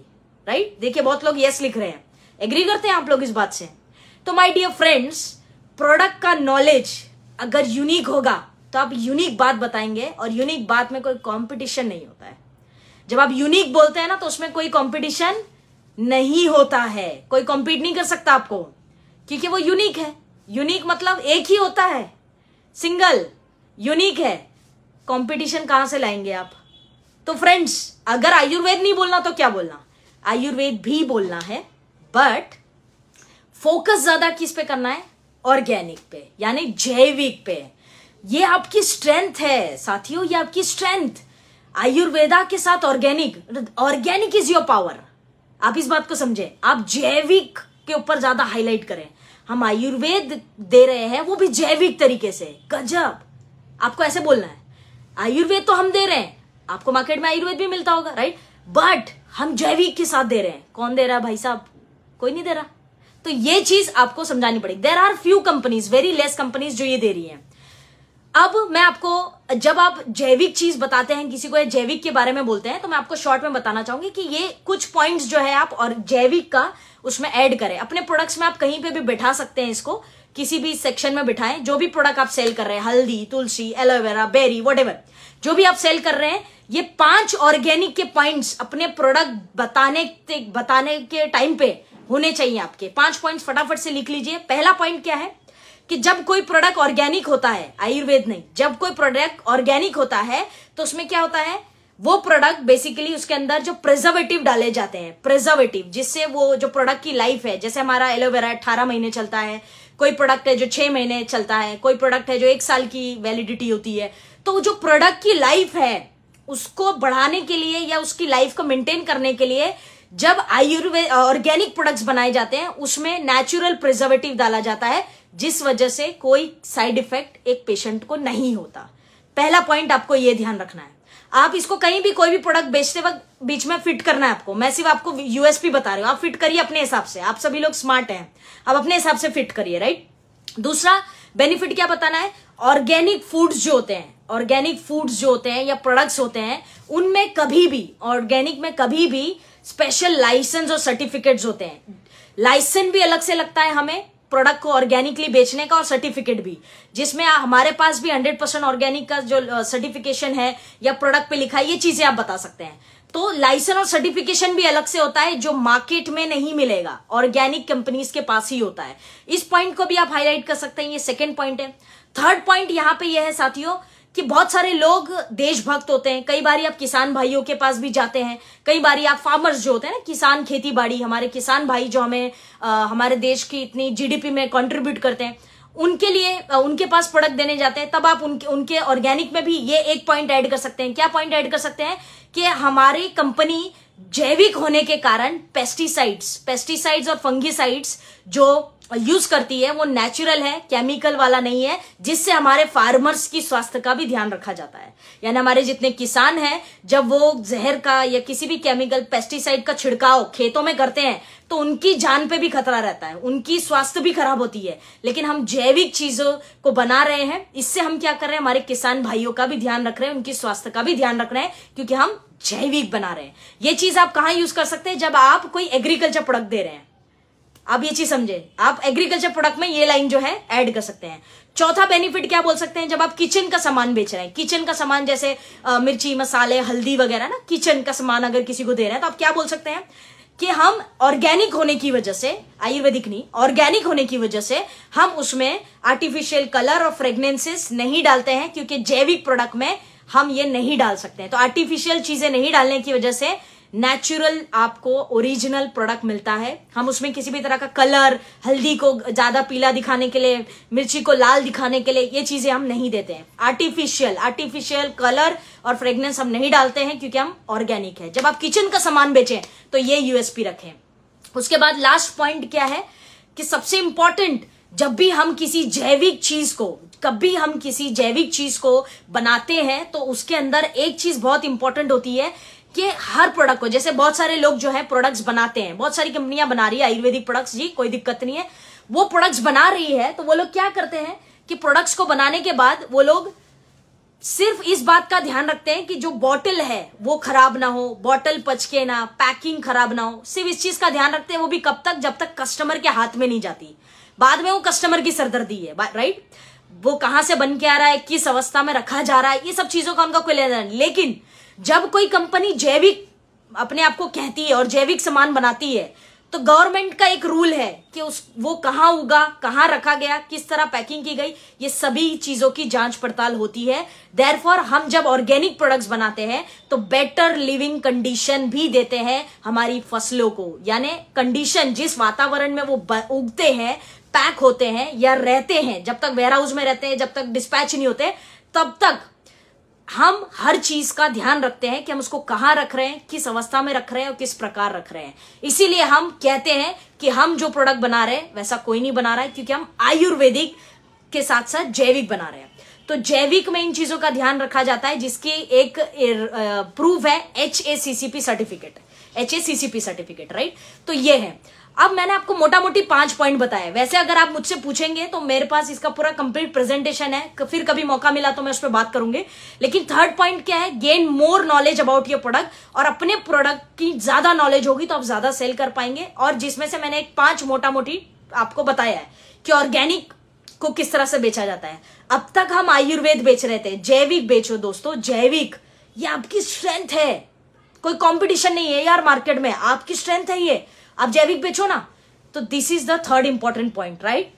राइट? देखिए बहुत लोग यस लिख रहे हैं, एग्री करते हैं आप लोग इस बात से? तो माय डियर फ्रेंड्स, प्रोडक्ट का नॉलेज अगर यूनिक होगा तो आप यूनिक बात बताएंगे, और यूनिक बात में कोई कंपटीशन नहीं होता है। जब आप यूनिक बोलते हैं ना तो उसमें कोई कंपटीशन नहीं होता है, कोई कॉम्पीट नहीं कर सकता आपको, क्योंकि वो यूनिक है। यूनिक मतलब एक ही होता है, सिंगल यूनिक है, कंपटीशन कहां से लाएंगे आप? तो फ्रेंड्स, अगर आयुर्वेद नहीं बोलना तो क्या बोलना? आयुर्वेद भी बोलना है, बट फोकस ज्यादा किस पे करना है? ऑर्गेनिक पे, यानी जैविक पे। ये आपकी स्ट्रेंथ है साथियों, ये आपकी स्ट्रेंथ। आयुर्वेदा के साथ organic, organic is your power. आप इस बात को समझे, आप जैविक के ऊपर ज्यादा हाईलाइट करें। हम आयुर्वेद दे रहे हैं, वो भी जैविक तरीके से। गजब, आपको ऐसे बोलना है। आयुर्वेद तो हम दे रहे हैं, आपको मार्केट में आयुर्वेद भी मिलता होगा, राइट? बट हम जैविक के साथ दे रहे हैं। कौन दे रहा है भाई साहब? कोई नहीं दे रहा। तो ये चीज आपको समझानी पड़ेगी। There are few companies, very less companies जो ये दे रही हैं। अब मैं आपको, जब आप जैविक चीज बताते हैं किसी को, या जैविक के बारे में बोलते हैं, तो मैं आपको शॉर्ट में बताना चाहूंगी कि ये कुछ पॉइंट्स जो है आप और जैविक का उसमें ऐड करें। अपने प्रोडक्ट्स में आप कहीं पे भी बिठा सकते हैं, इसको किसी भी सेक्शन में बिठाएं। जो भी प्रोडक्ट आप सेल कर रहे हैं, हल्दी, तुलसी, एलोवेरा, बेरी, व्हाटएवर जो भी आप सेल कर रहे हैं, ये 5 ऑर्गेनिक के पॉइंट्स अपने प्रोडक्ट बताने के टाइम पे होने चाहिए। आपके 5 पॉइंट्स फटाफट से लिख लीजिए। पहला पॉइंट क्या है कि जब कोई प्रोडक्ट ऑर्गेनिक होता है, आयुर्वेद नहीं, जब कोई प्रोडक्ट ऑर्गेनिक होता है तो उसमें क्या होता है, वो प्रोडक्ट बेसिकली उसके अंदर जो प्रिजर्वेटिव डाले जाते हैं, प्रिजर्वेटिव, जिससे वो जो प्रोडक्ट की लाइफ है, जैसे हमारा एलोवेरा 18 महीने चलता है, कोई प्रोडक्ट है जो 6 महीने चलता है, कोई प्रोडक्ट है जो 1 साल की वैलिडिटी होती है। तो जो प्रोडक्ट की लाइफ है उसको बढ़ाने के लिए या उसकी लाइफ को मेंटेन करने के लिए जब आयुर्वेद ऑर्गेनिक प्रोडक्ट्स बनाए जाते हैं, उसमें नेचुरल प्रिजर्वेटिव डाला जाता है, जिस वजह से कोई साइड इफेक्ट एक पेशेंट को नहीं होता। पहला पॉइंट आपको यह ध्यान रखना है। आप इसको कहीं भी कोई भी प्रोडक्ट बेचते वक्त बीच में फिट करना है आपको। मैं सिर्फ आपको यूएसपी बता रही हूं, आप फिट करिए अपने हिसाब से। आप सभी लोग स्मार्ट हैं, आप अपने हिसाब से फिट करिए, राइट? दूसरा बेनिफिट क्या बताना है, ऑर्गेनिक फूड्स जो होते हैं, ऑर्गेनिक फूड्स जो होते हैं या प्रोडक्ट्स होते हैं, उनमें कभी भी, ऑर्गेनिक में कभी भी स्पेशल लाइसेंस और सर्टिफिकेट्स होते हैं। लाइसेंस भी अलग से लगता है हमें प्रोडक्ट को ऑर्गेनिकली बेचने का, और सर्टिफिकेट भी, जिसमें हमारे पास भी 100% ऑर्गेनिक का जो सर्टिफिकेशन है या प्रोडक्ट पे लिखा है, ये चीजें आप बता सकते हैं। तो लाइसेंस और सर्टिफिकेशन भी अलग से होता है, जो मार्केट में नहीं मिलेगा, ऑर्गेनिक कंपनीज के पास ही होता है। इस पॉइंट को भी आप हाईलाइट कर सकते हैं, ये सेकेंड पॉइंट है। थर्ड पॉइंट यहां पे यह है साथियों कि बहुत सारे लोग देशभक्त होते हैं। कई बार आप किसान भाइयों के पास भी जाते हैं, कई बार आप फार्मर्स जो होते हैं ना, किसान, खेती बाड़ी, हमारे किसान भाई जो हमें हमारे देश की इतनी जीडीपी में कंट्रीब्यूट करते हैं, उनके लिए उनके पास प्रोडक्ट देने जाते हैं, तब आप उनके ऑर्गेनिक में भी ये एक पॉइंट ऐड कर सकते हैं। क्या पॉइंट ऐड कर सकते हैं कि हमारी कंपनी जैविक होने के कारण पेस्टिसाइड्स और फंगिसाइड्स जो यूज करती है वो नेचुरल है, केमिकल वाला नहीं है, जिससे हमारे फार्मर्स की स्वास्थ्य का भी ध्यान रखा जाता है। यानी हमारे जितने किसान हैं, जब वो जहर का या किसी भी केमिकल पेस्टिसाइड का छिड़काव खेतों में करते हैं तो उनकी जान पे भी खतरा रहता है, उनकी स्वास्थ्य भी खराब होती है। लेकिन हम जैविक चीजों को बना रहे हैं, इससे हम क्या कर रहे हैं, हमारे किसान भाइयों का भी ध्यान रख रहे हैं, उनकी स्वास्थ्य का भी ध्यान रख रहे हैं, क्योंकि हम जैविक बना रहे हैं। ये चीज आप कहां यूज कर सकते हैं, जब आप कोई एग्रीकल्चर प्रोडक्ट दे रहे हैं। आप ये चीज समझे, आप एग्रीकल्चर प्रोडक्ट में ये लाइन जो है ऐड कर सकते हैं। चौथा बेनिफिट क्या बोल सकते हैं, जब आप किचन का सामान बेच रहे हैं, किचन का सामान जैसे मिर्ची मसाले हल्दी वगैरह ना, किचन का सामान अगर किसी को दे रहे हैं तो आप क्या बोल सकते हैं कि हम ऑर्गेनिक होने की वजह से, आयुर्वेदिक नहीं, ऑर्गेनिक होने की वजह से हम उसमें आर्टिफिशियल कलर और फ्रेग्रेंसेस नहीं डालते हैं, क्योंकि जैविक प्रोडक्ट में हम ये नहीं डाल सकते हैं। तो आर्टिफिशियल चीजें नहीं डालने की वजह से नेचुरल आपको ओरिजिनल प्रोडक्ट मिलता है। हम उसमें किसी भी तरह का कलर, हल्दी को ज्यादा पीला दिखाने के लिए, मिर्ची को लाल दिखाने के लिए, ये चीजें हम नहीं देते हैं। आर्टिफिशियल कलर और फ्रेग्रेंस हम नहीं डालते हैं, क्योंकि हम ऑर्गेनिक है। जब आप किचन का सामान बेचें तो ये यूएसपी रखें। उसके बाद लास्ट पॉइंट क्या है कि सबसे इंपॉर्टेंट, जब भी हम किसी जैविक चीज को बनाते हैं तो उसके अंदर एक चीज बहुत इंपॉर्टेंट होती है कि हर प्रोडक्ट को, जैसे बहुत सारे लोग जो है प्रोडक्ट्स बनाते हैं, बहुत सारी कंपनियां बना रही है आयुर्वेदिक प्रोडक्ट्स, जी कोई दिक्कत नहीं है, वो प्रोडक्ट्स बना रही है, तो वो लोग क्या करते हैं कि प्रोडक्ट्स को बनाने के बाद वो लोग सिर्फ इस बात का ध्यान रखते हैं कि जो बॉटल है वो खराब ना हो, बॉटल पचके ना, पैकिंग खराब ना हो, सिर्फ इस चीज का ध्यान रखते हैं। वो भी कब तक, जब तक कस्टमर के हाथ में नहीं जाती। बाद में वो कस्टमर की सरदर्दी है, राइट। वो कहां से बन के आ रहा है, किस अवस्था में रखा जा रहा है, ये सब चीजों का उनका कोई लेना नहीं। लेकिन जब कोई कंपनी जैविक अपने आप को कहती है और जैविक सामान बनाती है, तो गवर्नमेंट का एक रूल है कि वो कहां उगा, कहां रखा गया, किस तरह पैकिंग की गई, ये सभी चीजों की जांच पड़ताल होती है। देयरफॉर हम जब ऑर्गेनिक प्रोडक्ट्स बनाते हैं तो बेटर लिविंग कंडीशन भी देते हैं हमारी फसलों को। यानी कंडीशन, जिस वातावरण में वो उगते हैं, पैक होते हैं या रहते हैं, जब तक वेयर हाउस में रहते हैं, जब तक डिस्पैच नहीं होते, तब तक हम हर चीज का ध्यान रखते हैं कि हम उसको कहां रख रहे हैं, किस अवस्था में रख रहे हैं और किस प्रकार रख रहे हैं। इसीलिए हम कहते हैं कि हम जो प्रोडक्ट बना रहे हैं वैसा कोई नहीं बना रहा है, क्योंकि हम आयुर्वेदिक के साथ साथ जैविक बना रहे हैं। तो जैविक में इन चीजों का ध्यान रखा जाता है, जिसकी एक प्रूफ है HACCP सर्टिफिकेट, राइट। तो ये है। अब मैंने आपको मोटा मोटी 5 पॉइंट बताए। वैसे अगर आप मुझसे पूछेंगे तो मेरे पास इसका पूरा कंप्लीट प्रेजेंटेशन है, फिर कभी मौका मिला तो मैं उस पर बात करूंगी। लेकिन थर्ड पॉइंट क्या है, gain more knowledge about your product. और अपने प्रोडक्ट की ज्यादा नॉलेज होगी तो आप ज्यादा सेल कर पाएंगे। और जिसमें से मैंने एक 5 मोटा मोटी आपको बताया है कि ऑर्गेनिक को किस तरह से बेचा जाता है। अब तक हम आयुर्वेद बेच रहे थे, जैविक बेचो दोस्तों। जैविक ये आपकी स्ट्रेंथ है, कोई कंपटीशन नहीं है यार मार्केट में, आपकी स्ट्रेंथ है ये। आप जैविक बेचो ना, तो this is the third important point, right.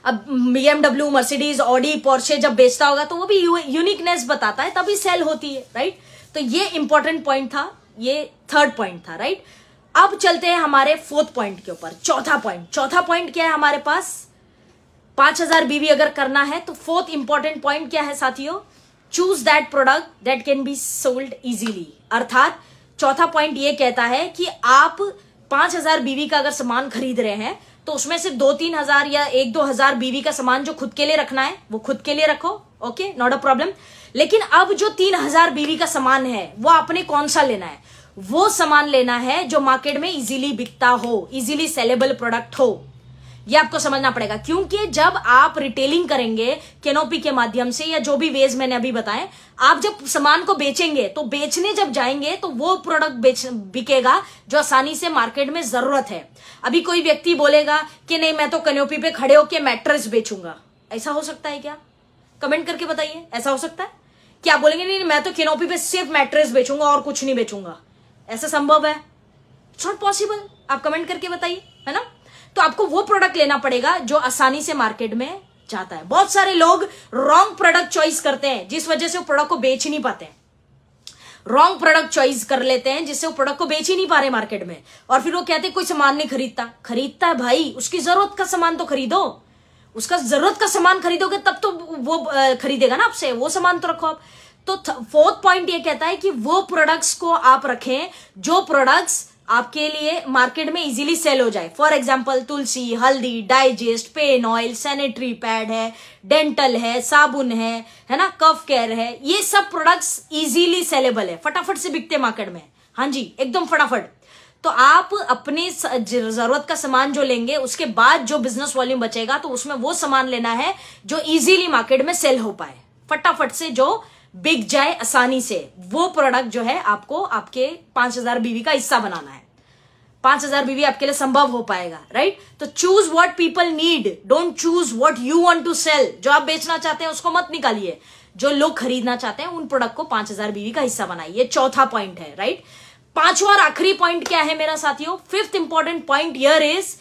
अब BMW, मर्सिडीज, ऑडी, पोर्शे जब बेचता होगा तो वो भी यूनिकनेस बताता है, तभी सेल होती है, राइट। तो ये इंपॉर्टेंट पॉइंट था, ये थर्ड पॉइंट था, राइट। अब चलते हैं हमारे फोर्थ पॉइंट के ऊपर, चौथा पॉइंट क्या है हमारे पास, 5000 BV अगर करना है तो फोर्थ इंपॉर्टेंट पॉइंट क्या है साथियों, choose that product that can be sold easily. अर्थात चौथा पॉइंट ये कहता है कि आप 5000 BV का अगर सामान खरीद रहे हैं तो उसमें से 2-3 हजार या 1-2 हजार BV का सामान जो खुद के लिए रखना है वो खुद के लिए रखो, ओके, नॉट अ प्रॉब्लम। लेकिन अब जो 3000 BV का सामान है वो आपने कौन सा लेना है, वो सामान लेना है जो मार्केट में इजीली बिकता हो, इजीली सेलेबल प्रोडक्ट हो। ये आपको समझना पड़ेगा, क्योंकि जब आप रिटेलिंग करेंगे कैनोपी के माध्यम से या जो भी वेज मैंने अभी बताए, आप जब सामान को बेचेंगे तो बेचने जब जाएंगे तो वो प्रोडक्ट बिकेगा जो आसानी से मार्केट में जरूरत है। अभी कोई व्यक्ति बोलेगा कि नहीं मैं तो कैनोपी पे खड़े होकर मैट्रेस बेचूंगा, ऐसा हो सकता है क्या? कमेंट करके बताइए, ऐसा हो सकता है क्या? बोलेंगे नहीं मैं तो कैनोपी पे सिर्फ मैट्रेस बेचूंगा और कुछ नहीं बेचूंगा, ऐसा संभव है? It's not possible. आप कमेंट करके बताइए, है ना। तो आपको वो प्रोडक्ट लेना पड़ेगा जो आसानी से मार्केट में जाता है। बहुत सारे लोग रॉन्ग प्रोडक्ट चॉइस करते हैं, जिस वजह से वो प्रोडक्ट को बेच ही नहीं पाते। रॉन्ग प्रोडक्ट चॉइस कर लेते हैं जिससे वो प्रोडक्ट को बेच ही नहीं पा रहे मार्केट में, और फिर वो कहते हैं कोई सामान नहीं खरीदता है भाई, उसकी जरूरत का सामान तो खरीदो, उसका जरूरत का सामान खरीदोगे तब तो वो खरीदेगा ना आपसे, वो सामान तो रखो आप। तो फोर्थ पॉइंट ये कहता है कि वो प्रोडक्ट्स को आप रखें जो प्रोडक्ट्स आपके लिए मार्केट में इजीली सेल हो जाए। फॉर एग्जांपल तुलसी, हल्दी, digest, pain oil, sanitary pad है, डेंटल है, साबुन है ना, कफ केयर है, ये सब प्रोडक्ट्स इजीली सेलेबल है, फटाफट से बिकते मार्केट में। हाँ जी, एकदम फटाफट। तो आप अपनी जरूरत का सामान जो लेंगे उसके बाद जो बिजनेस वॉल्यूम बचेगा तो उसमें वो सामान लेना है जो इजीली मार्केट में सेल हो पाए, फटाफट से जो बिक जाए आसानी से। वो प्रोडक्ट जो है आपको आपके 5000 बीवी का हिस्सा बनाना है। 5000 बीवी आपके लिए संभव हो पाएगा, राइट? तो choose what people need, don't choose what you want to sell. जो आप बेचना चाहते हैं उसको मत निकालिए, जो लोग खरीदना चाहते हैं उन प्रोडक्ट को 5000 बीवी का हिस्सा बनाइए। चौथा पॉइंट है, राइट? पांचवा और आखिरी पॉइंट क्या है मेरा साथियों? Fifth important point here is,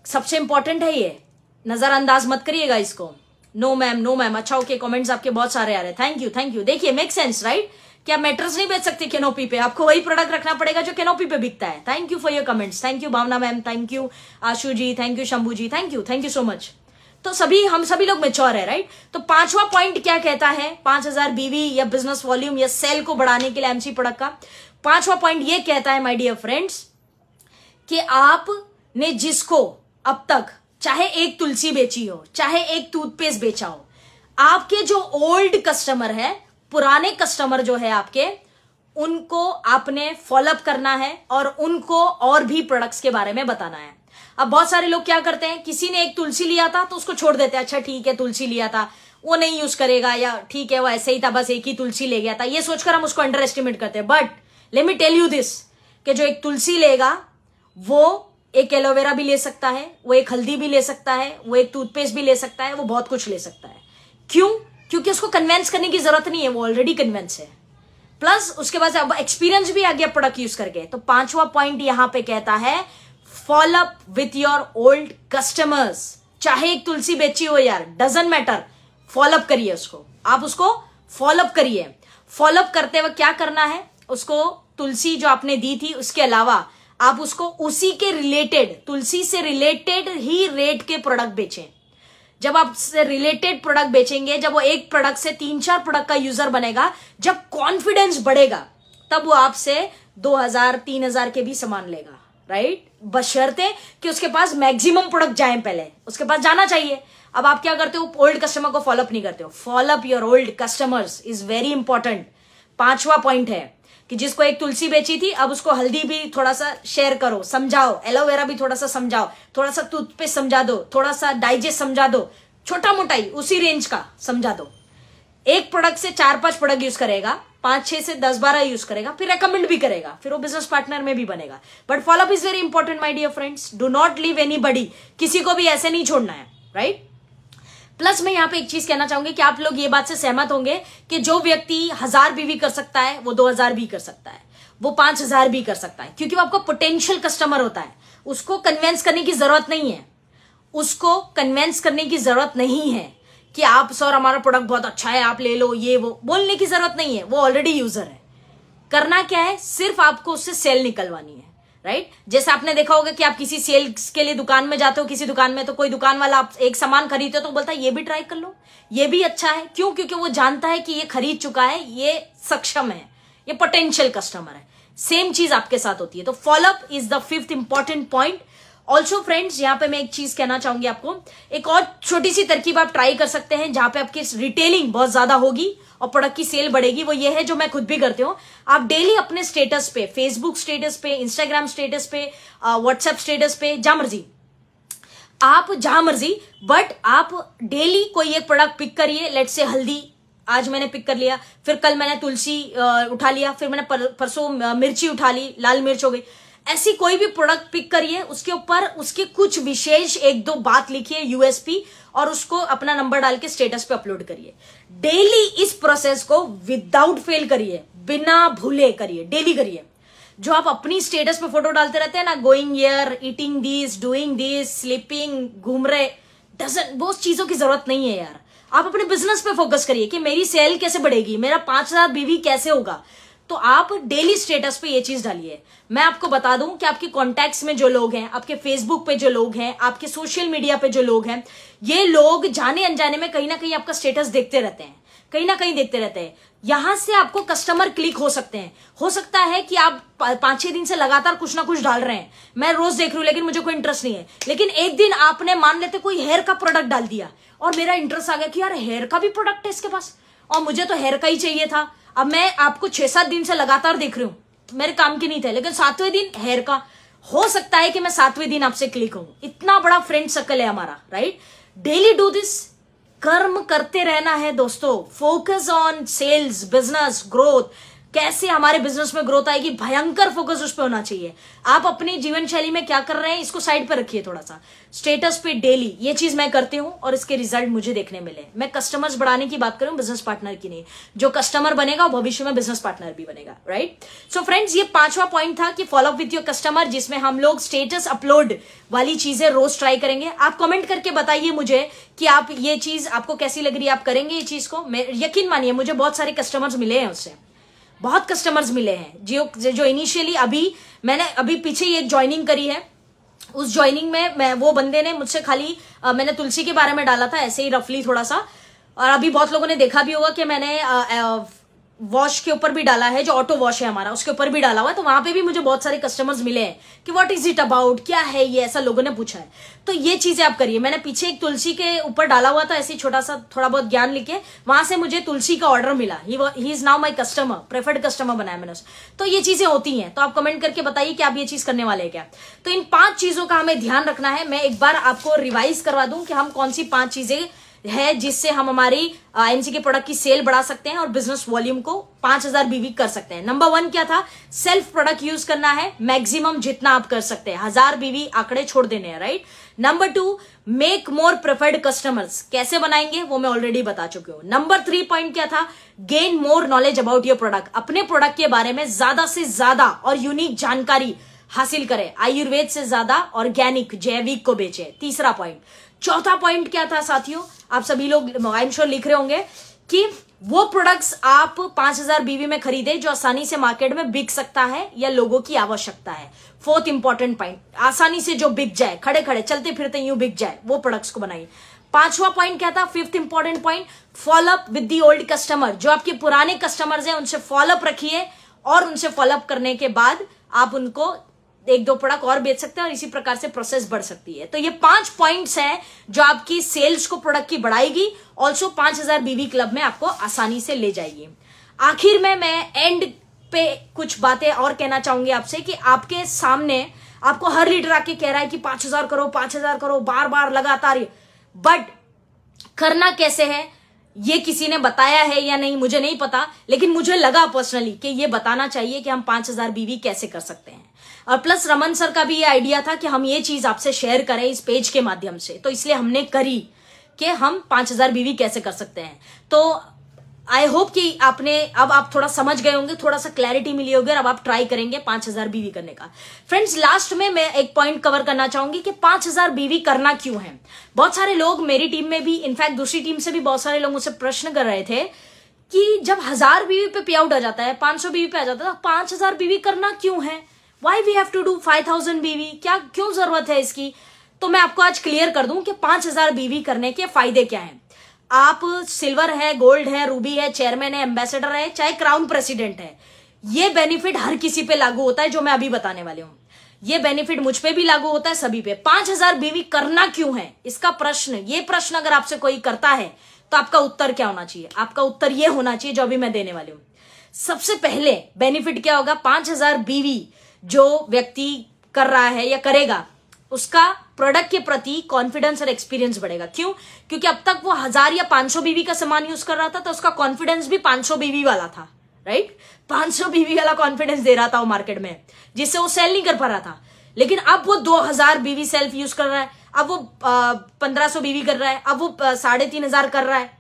सबसे इंपॉर्टेंट है ये, नजरअंदाज मत करिएगा इसको। नो मैम, नो मैम, अच्छा ओके, कमेंट्स आपके बहुत सारे आ रहे हैं, थैंक यू थैंक यू। देखिए मेक सेंस, राइट? क्या मैट्रेस नहीं बेच सकते कैनोपी पे? आपको वही प्रोडक्ट रखना पड़ेगा जो कैनोपी पे बिकता है। Thank you for your comments, thank you Bhavna ma'am, thank you Ashu ji, thank you Shambhu ji, thank you so much. तो हम सभी लोग मैच्योर है, राइट? तो पांचवा पॉइंट क्या कहता है 5000 बीवी या बिजनेस वॉल्यूम या सेल को बढ़ाने के लिए एमसी प्रोडक्ट का? पांचवा पॉइंट ये कहता है माय डियर फ्रेंड्स कि आपने जिसको अब तक चाहे एक तुलसी बेची हो, चाहे एक टूथपेस्ट बेचा हो, आपके जो ओल्ड कस्टमर है, पुराने कस्टमर जो है आपके, उनको आपने फॉलोअप करना है और उनको और भी प्रोडक्ट्स के बारे में बताना है। अब बहुत सारे लोग क्या करते हैं, किसी ने एक तुलसी लिया था तो उसको छोड़ देते हैं, अच्छा ठीक है तुलसी लिया था वो नहीं यूज करेगा, या ठीक है वो ऐसे ही था, बस एक ही तुलसी ले गया था, ये सोचकर हम उसको अंडर एस्टिमेट करते हैं। But let me tell you this कि जो एक तुलसी लेगा वो एक एलोवेरा भी ले सकता है, वो एक हल्दी भी ले सकता है, वो एक टूथपेस्ट भी ले सकता है, वो बहुत कुछ ले सकता है। क्यों? क्योंकि उसको कन्वेंस करने की जरूरत नहीं है, वो ऑलरेडी कन्वेंस है। प्लस उसके बाद अब एक्सपीरियंस भी आ गया प्रोडक्ट यूज करके। तो पांचवा पॉइंट यहां पे कहता है follow up with your old customers. चाहे एक तुलसी बेची हो यार, डजंट मैटर, फॉलो अप करिए उसको, आप उसको फॉलो अप करिए। फॉलो अप करते वक्त क्या करना है, उसको तुलसी जो आपने दी थी उसके अलावा आप उसको उसी के रिलेटेड, तुलसी से रिलेटेड ही रेट के प्रोडक्ट बेचें। जब आप से रिलेटेड प्रोडक्ट बेचेंगे, जब वो एक प्रोडक्ट से 3-4 प्रोडक्ट का यूजर बनेगा, जब कॉन्फिडेंस बढ़ेगा, तब वो आपसे 2000-3000 के भी सामान लेगा, राइट? बशर्ते कि उसके पास मैक्सिमम प्रोडक्ट जाए, पहले उसके पास जाना चाहिए। अब आप क्या करते हो, ओल्ड कस्टमर को फॉलोअप नहीं करते हो। Follow up your old customers is very important. पांचवा पॉइंट है कि जिसको एक तुलसी बेची थी, अब उसको हल्दी भी थोड़ा सा शेयर करो, समझाओ, एलोवेरा भी थोड़ा सा समझाओ, थोड़ा सा टूथपेस्ट समझा दो, थोड़ा सा डाइजेस्ट समझा दो, छोटा मोटा ही उसी रेंज का समझा दो। एक प्रोडक्ट से 4-5 प्रोडक्ट यूज करेगा, 5-6 से 10-12 यूज करेगा, फिर रेकमेंड भी करेगा, फिर वो बिजनेस पार्टनर में भी बनेगा। But follow up is very important my dear friends, do not leave anybody, किसी को भी ऐसे नहीं छोड़ना है, राइट? प्लस मैं यहाँ पे एक चीज कहना चाहूंगी कि आप लोग ये बात से सहमत होंगे कि जो व्यक्ति 1000 बीवी कर सकता है वो 2000 भी कर सकता है, वो 5000 भी कर सकता है, क्योंकि वो आपका पोटेंशियल कस्टमर होता है। उसको कन्वेंस करने की जरूरत नहीं है, उसको कन्वेंस करने की जरूरत नहीं है कि आप सर हमारा प्रोडक्ट बहुत अच्छा है आप ले लो, ये वो बोलने की जरूरत नहीं है, वो ऑलरेडी यूजर है। करना क्या है, सिर्फ आपको उससे सेल निकलवानी है, राइट? जैसे आपने देखा होगा कि आप किसी सेल्स के लिए दुकान में जाते हो, किसी दुकान में, तो कोई दुकान वाला आप एक सामान खरीदते हो तो बोलता है ये भी ट्राई कर लो, ये भी अच्छा है। क्यों? क्योंकि वो जानता है कि ये खरीद चुका है, ये सक्षम है, ये पोटेंशियल कस्टमर है। सेम चीज आपके साथ होती है। तो follow up is the fifth important point. Also friends, यहां पे मैं एक चीज कहना चाहूंगी आपको, एक और छोटी सी तरकीब आप ट्राई कर सकते हैं जहां पे आपकी रिटेलिंग बहुत ज्यादा होगी और प्रोडक्ट की सेल बढ़ेगी। वो ये है जो मैं खुद भी करती हूँ, आप डेली अपने स्टेटस पे, फेसबुक स्टेटस पे, इंस्टाग्राम स्टेटस पे, व्हाट्सएप स्टेटस पे, जहां मर्जी, बट आप डेली कोई एक प्रोडक्ट पिक करिए। लेट्स से हल्दी आज मैंने पिक कर लिया, फिर कल मैंने तुलसी उठा लिया, फिर मैंने परसों मिर्ची उठा ली, लाल मिर्च हो गई। ऐसी कोई भी प्रोडक्ट पिक करिए, उसके ऊपर उसके कुछ विशेष 1-2 बात लिखिए, यूएसपी, और उसको अपना नंबर डाल के स्टेटस पे अपलोड करिए। डेली इस प्रोसेस को विदाउट फेल करिए, बिना भूले करिए, डेली करिए। जो आप अपनी स्टेटस पे फोटो डालते रहते हैं ना, going here, eating this, doing this, sleeping, घूम रहे, वो चीजों की जरूरत नहीं है यार। आप अपने बिजनेस पे फोकस करिए कि मेरी सेल कैसे बढ़ेगी, मेरा 5000 बीवी कैसे होगा। तो आप डेली स्टेटस पे ये चीज डालिए। मैं आपको बता दूं कि आपके कॉन्टैक्ट्स में जो लोग हैं, आपके फेसबुक पे जो लोग हैं, आपके सोशल मीडिया पे जो लोग हैं, ये लोग जाने अनजाने में कहीं ना कहीं आपका स्टेटस देखते रहते हैं। कहीं ना कहीं देखते रहते हैं, यहां से आपको कस्टमर क्लिक हो सकते हैं। हो सकता है कि आप 5-6 दिन से लगातार कुछ ना कुछ डाल रहे हैं, मैं रोज देख रही हूं लेकिन मुझे कोई इंटरेस्ट नहीं है, लेकिन एक दिन आपने मान लेते कोई हेयर का प्रोडक्ट डाल दिया और मेरा इंटरेस्ट आ गया कि यार हेयर का भी प्रोडक्ट है इसके पास और मुझे तो हेयर का ही चाहिए था। अब मैं आपको 6-7 दिन से लगातार देख रही हूं, मेरे काम की नहीं थे, लेकिन 7वें दिन हेयर का, हो सकता है कि मैं 7वें दिन आपसे क्लिक हूं। इतना बड़ा फ्रेंड सर्कल है हमारा, राइट? डेली डू दिस, कर्म करते रहना है दोस्तों। Focus on sales, business growth, कैसे हमारे बिजनेस में ग्रोथ आएगी, भयंकर फोकस उस पर होना चाहिए। आप अपनी जीवन शैली में क्या कर रहे हैं इसको साइड पर रखिए, थोड़ा सा स्टेटस पे डेली ये चीज मैं करती हूं और इसके रिजल्ट मुझे देखने मिले। मैं कस्टमर्स बढ़ाने की बात करूं, बिजनेस पार्टनर की नहीं। जो कस्टमर बनेगा वो भविष्य में बिजनेस पार्टनर भी बनेगा, राइट? सो फ्रेंड्स, ये 5वां पॉइंट था कि follow up with your customer, जिसमें हम लोग स्टेटस अपलोड वाली चीजें रोज ट्राई करेंगे। आप कमेंट करके बताइए मुझे कि आप ये चीज आपको कैसी लग रही है, आप करेंगे ये चीज को। मैं यकीन मानिए मुझे बहुत सारे कस्टमर्स मिले हैं, उससे बहुत कस्टमर्स मिले हैं जो इनिशियली मैंने अभी पीछे ये ज्वाइनिंग करी है, उस ज्वाइनिंग में वो बंदे ने मुझसे खाली मैंने तुलसी के बारे में डाला था ऐसे ही रफली थोड़ा सा, और अभी बहुत लोगों ने देखा भी होगा कि मैंने वॉश के ऊपर भी डाला है, जो ऑटो वॉश है हमारा उसके ऊपर भी डाला हुआ है। तो वहां पे भी मुझे बहुत सारे कस्टमर्स मिले हैं कि व्हाट इज इट अबाउट, क्या है ये, ऐसा लोगों ने पूछा है। तो ये चीजें आप करिए। मैंने पीछे एक तुलसी के ऊपर डाला हुआ था ऐसे छोटा सा, थोड़ा बहुत ज्ञान लिखे, वहां से मुझे तुलसी का ऑर्डर मिला। He is now my customer, preferred customer बनाया मैंने उसे। तो ये चीजें होती हैं, तो आप कमेंट करके बताइए कि आप ये चीज करने वाले हैं क्या। तो इन 5 चीजों का हमें ध्यान रखना है। मैं एक बार आपको रिवाइज करवा दूं कि हम कौन सी 5 चीजें है जिससे हम हमारी आईएमसी के प्रोडक्ट की सेल बढ़ा सकते हैं और बिजनेस वॉल्यूम को 5000 बीवी कर सकते हैं। नंबर 1 क्या था? सेल्फ प्रोडक्ट यूज करना है, मैक्सिमम जितना आप कर सकते हैं, 1000 बीवी आंकड़े छोड़ देने हैं, right? Number 2, make more preferred customers. कैसे बनाएंगे वो मैं ऑलरेडी बता चुकी हूं। नंबर 3 पॉइंट क्या था? Gain more knowledge about your product. अपने प्रोडक्ट के बारे में ज्यादा से ज्यादा और यूनिक जानकारी हासिल करें, आयुर्वेद से ज्यादा ऑर्गेनिक जैविक को बेचे। तीसरा पॉइंट। चौथा पॉइंट क्या था साथियों? आप सभी लोग आई एम श्योर लिख रहे होंगे कि वो प्रोडक्ट्स आप 5000 बीवी में खरीदे जो आसानी से मार्केट में बिक सकता है या लोगों की आवश्यकता है। 4th इंपॉर्टेंट पॉइंट, आसानी से जो बिक जाए, खड़े खड़े चलते फिरते यूं बिक जाए, वो प्रोडक्ट्स को बनाइए। 5वां पॉइंट क्या था? 5th important point, follow up with the old customer. जो आपके पुराने कस्टमर्स हैं उनसे फॉलो अप रखिए और उनसे फॉलो अप करने के बाद आप उनको 1-2 प्रोडक्ट और बेच सकते हैं और इसी प्रकार से प्रोसेस बढ़ सकती है। तो ये 5 पॉइंट्स हैं जो आपकी सेल्स को प्रोडक्ट की बढ़ाएगी, ऑल्सो 5000 बीवी क्लब में आपको आसानी से ले जाएगी। आखिर में मैं एंड पे कुछ बातें और कहना चाहूंगी आपसे कि आपके सामने आपको हर लीडर आके कह रहा है कि 5000 करो, 5000 करो, बार बार लगातार, बट करना कैसे है ये किसी ने बताया है या नहीं मुझे नहीं पता, लेकिन मुझे लगा पर्सनली कि ये बताना चाहिए कि हम 5000 बीवी कैसे कर सकते हैं। और प्लस रमन सर का भी ये आइडिया था कि हम ये चीज आपसे शेयर करें इस पेज के माध्यम से, तो इसलिए हमने करी कि हम 5000 बीवी कैसे कर सकते हैं। तो आई होप कि अब आप थोड़ा समझ गए होंगे, थोड़ा सा क्लैरिटी मिली होगी और अब आप ट्राई करेंगे 5000 बीवी करने का। फ्रेंड्स, लास्ट में मैं एक पॉइंट कवर करना चाहूंगी कि 5000 बीवी करना क्यों है। बहुत सारे लोग मेरी टीम में भी, इनफैक्ट दूसरी टीम से भी बहुत सारे लोग मुझसे प्रश्न कर रहे थे कि जब 1000 बीवी पे पे आउट आ जाता है, 500 बीवी पे आ जाता है, तो 5000 बीवी करना क्यों है? Why we have to do 5000 BV? क्यों जरूरत है इसकी? तो मैं आपको आज क्लियर कर दूं कि 5000 बीवी करने के फायदे क्या हैं। आप सिल्वर है, गोल्ड है, रूबी है, चेयरमैन है, एम्बेसडर है, चाहे क्राउन प्रेसिडेंट है, ये बेनिफिट हर किसी पे लागू होता है जो मैं अभी बताने वाली हूं। ये बेनिफिट मुझ पे भी लागू होता है, सभी पे। 5000 बीवी करना क्यों है इसका ये प्रश्न अगर आपसे कोई करता है तो आपका उत्तर क्या होना चाहिए? आपका उत्तर ये होना चाहिए जो अभी मैं देने वाली हूं। सबसे पहले बेनिफिट क्या होगा? 5000 बीवी जो व्यक्ति कर रहा है या करेगा, उसका प्रोडक्ट के प्रति कॉन्फिडेंस और एक्सपीरियंस बढ़ेगा। क्यों? क्योंकि अब तक वो 1000 या 500 बीवी का सामान यूज कर रहा था तो उसका कॉन्फिडेंस भी 500 बीवी वाला था, राइट? 500 बीवी वाला कॉन्फिडेंस दे रहा था वो मार्केट में, जिससे वो सेल नहीं कर पा रहा था। लेकिन अब वो 2000 बीवी सेल्फ यूज कर रहा है, अब वो 1500 बीवी कर रहा है, अब वो 3500 कर रहा है,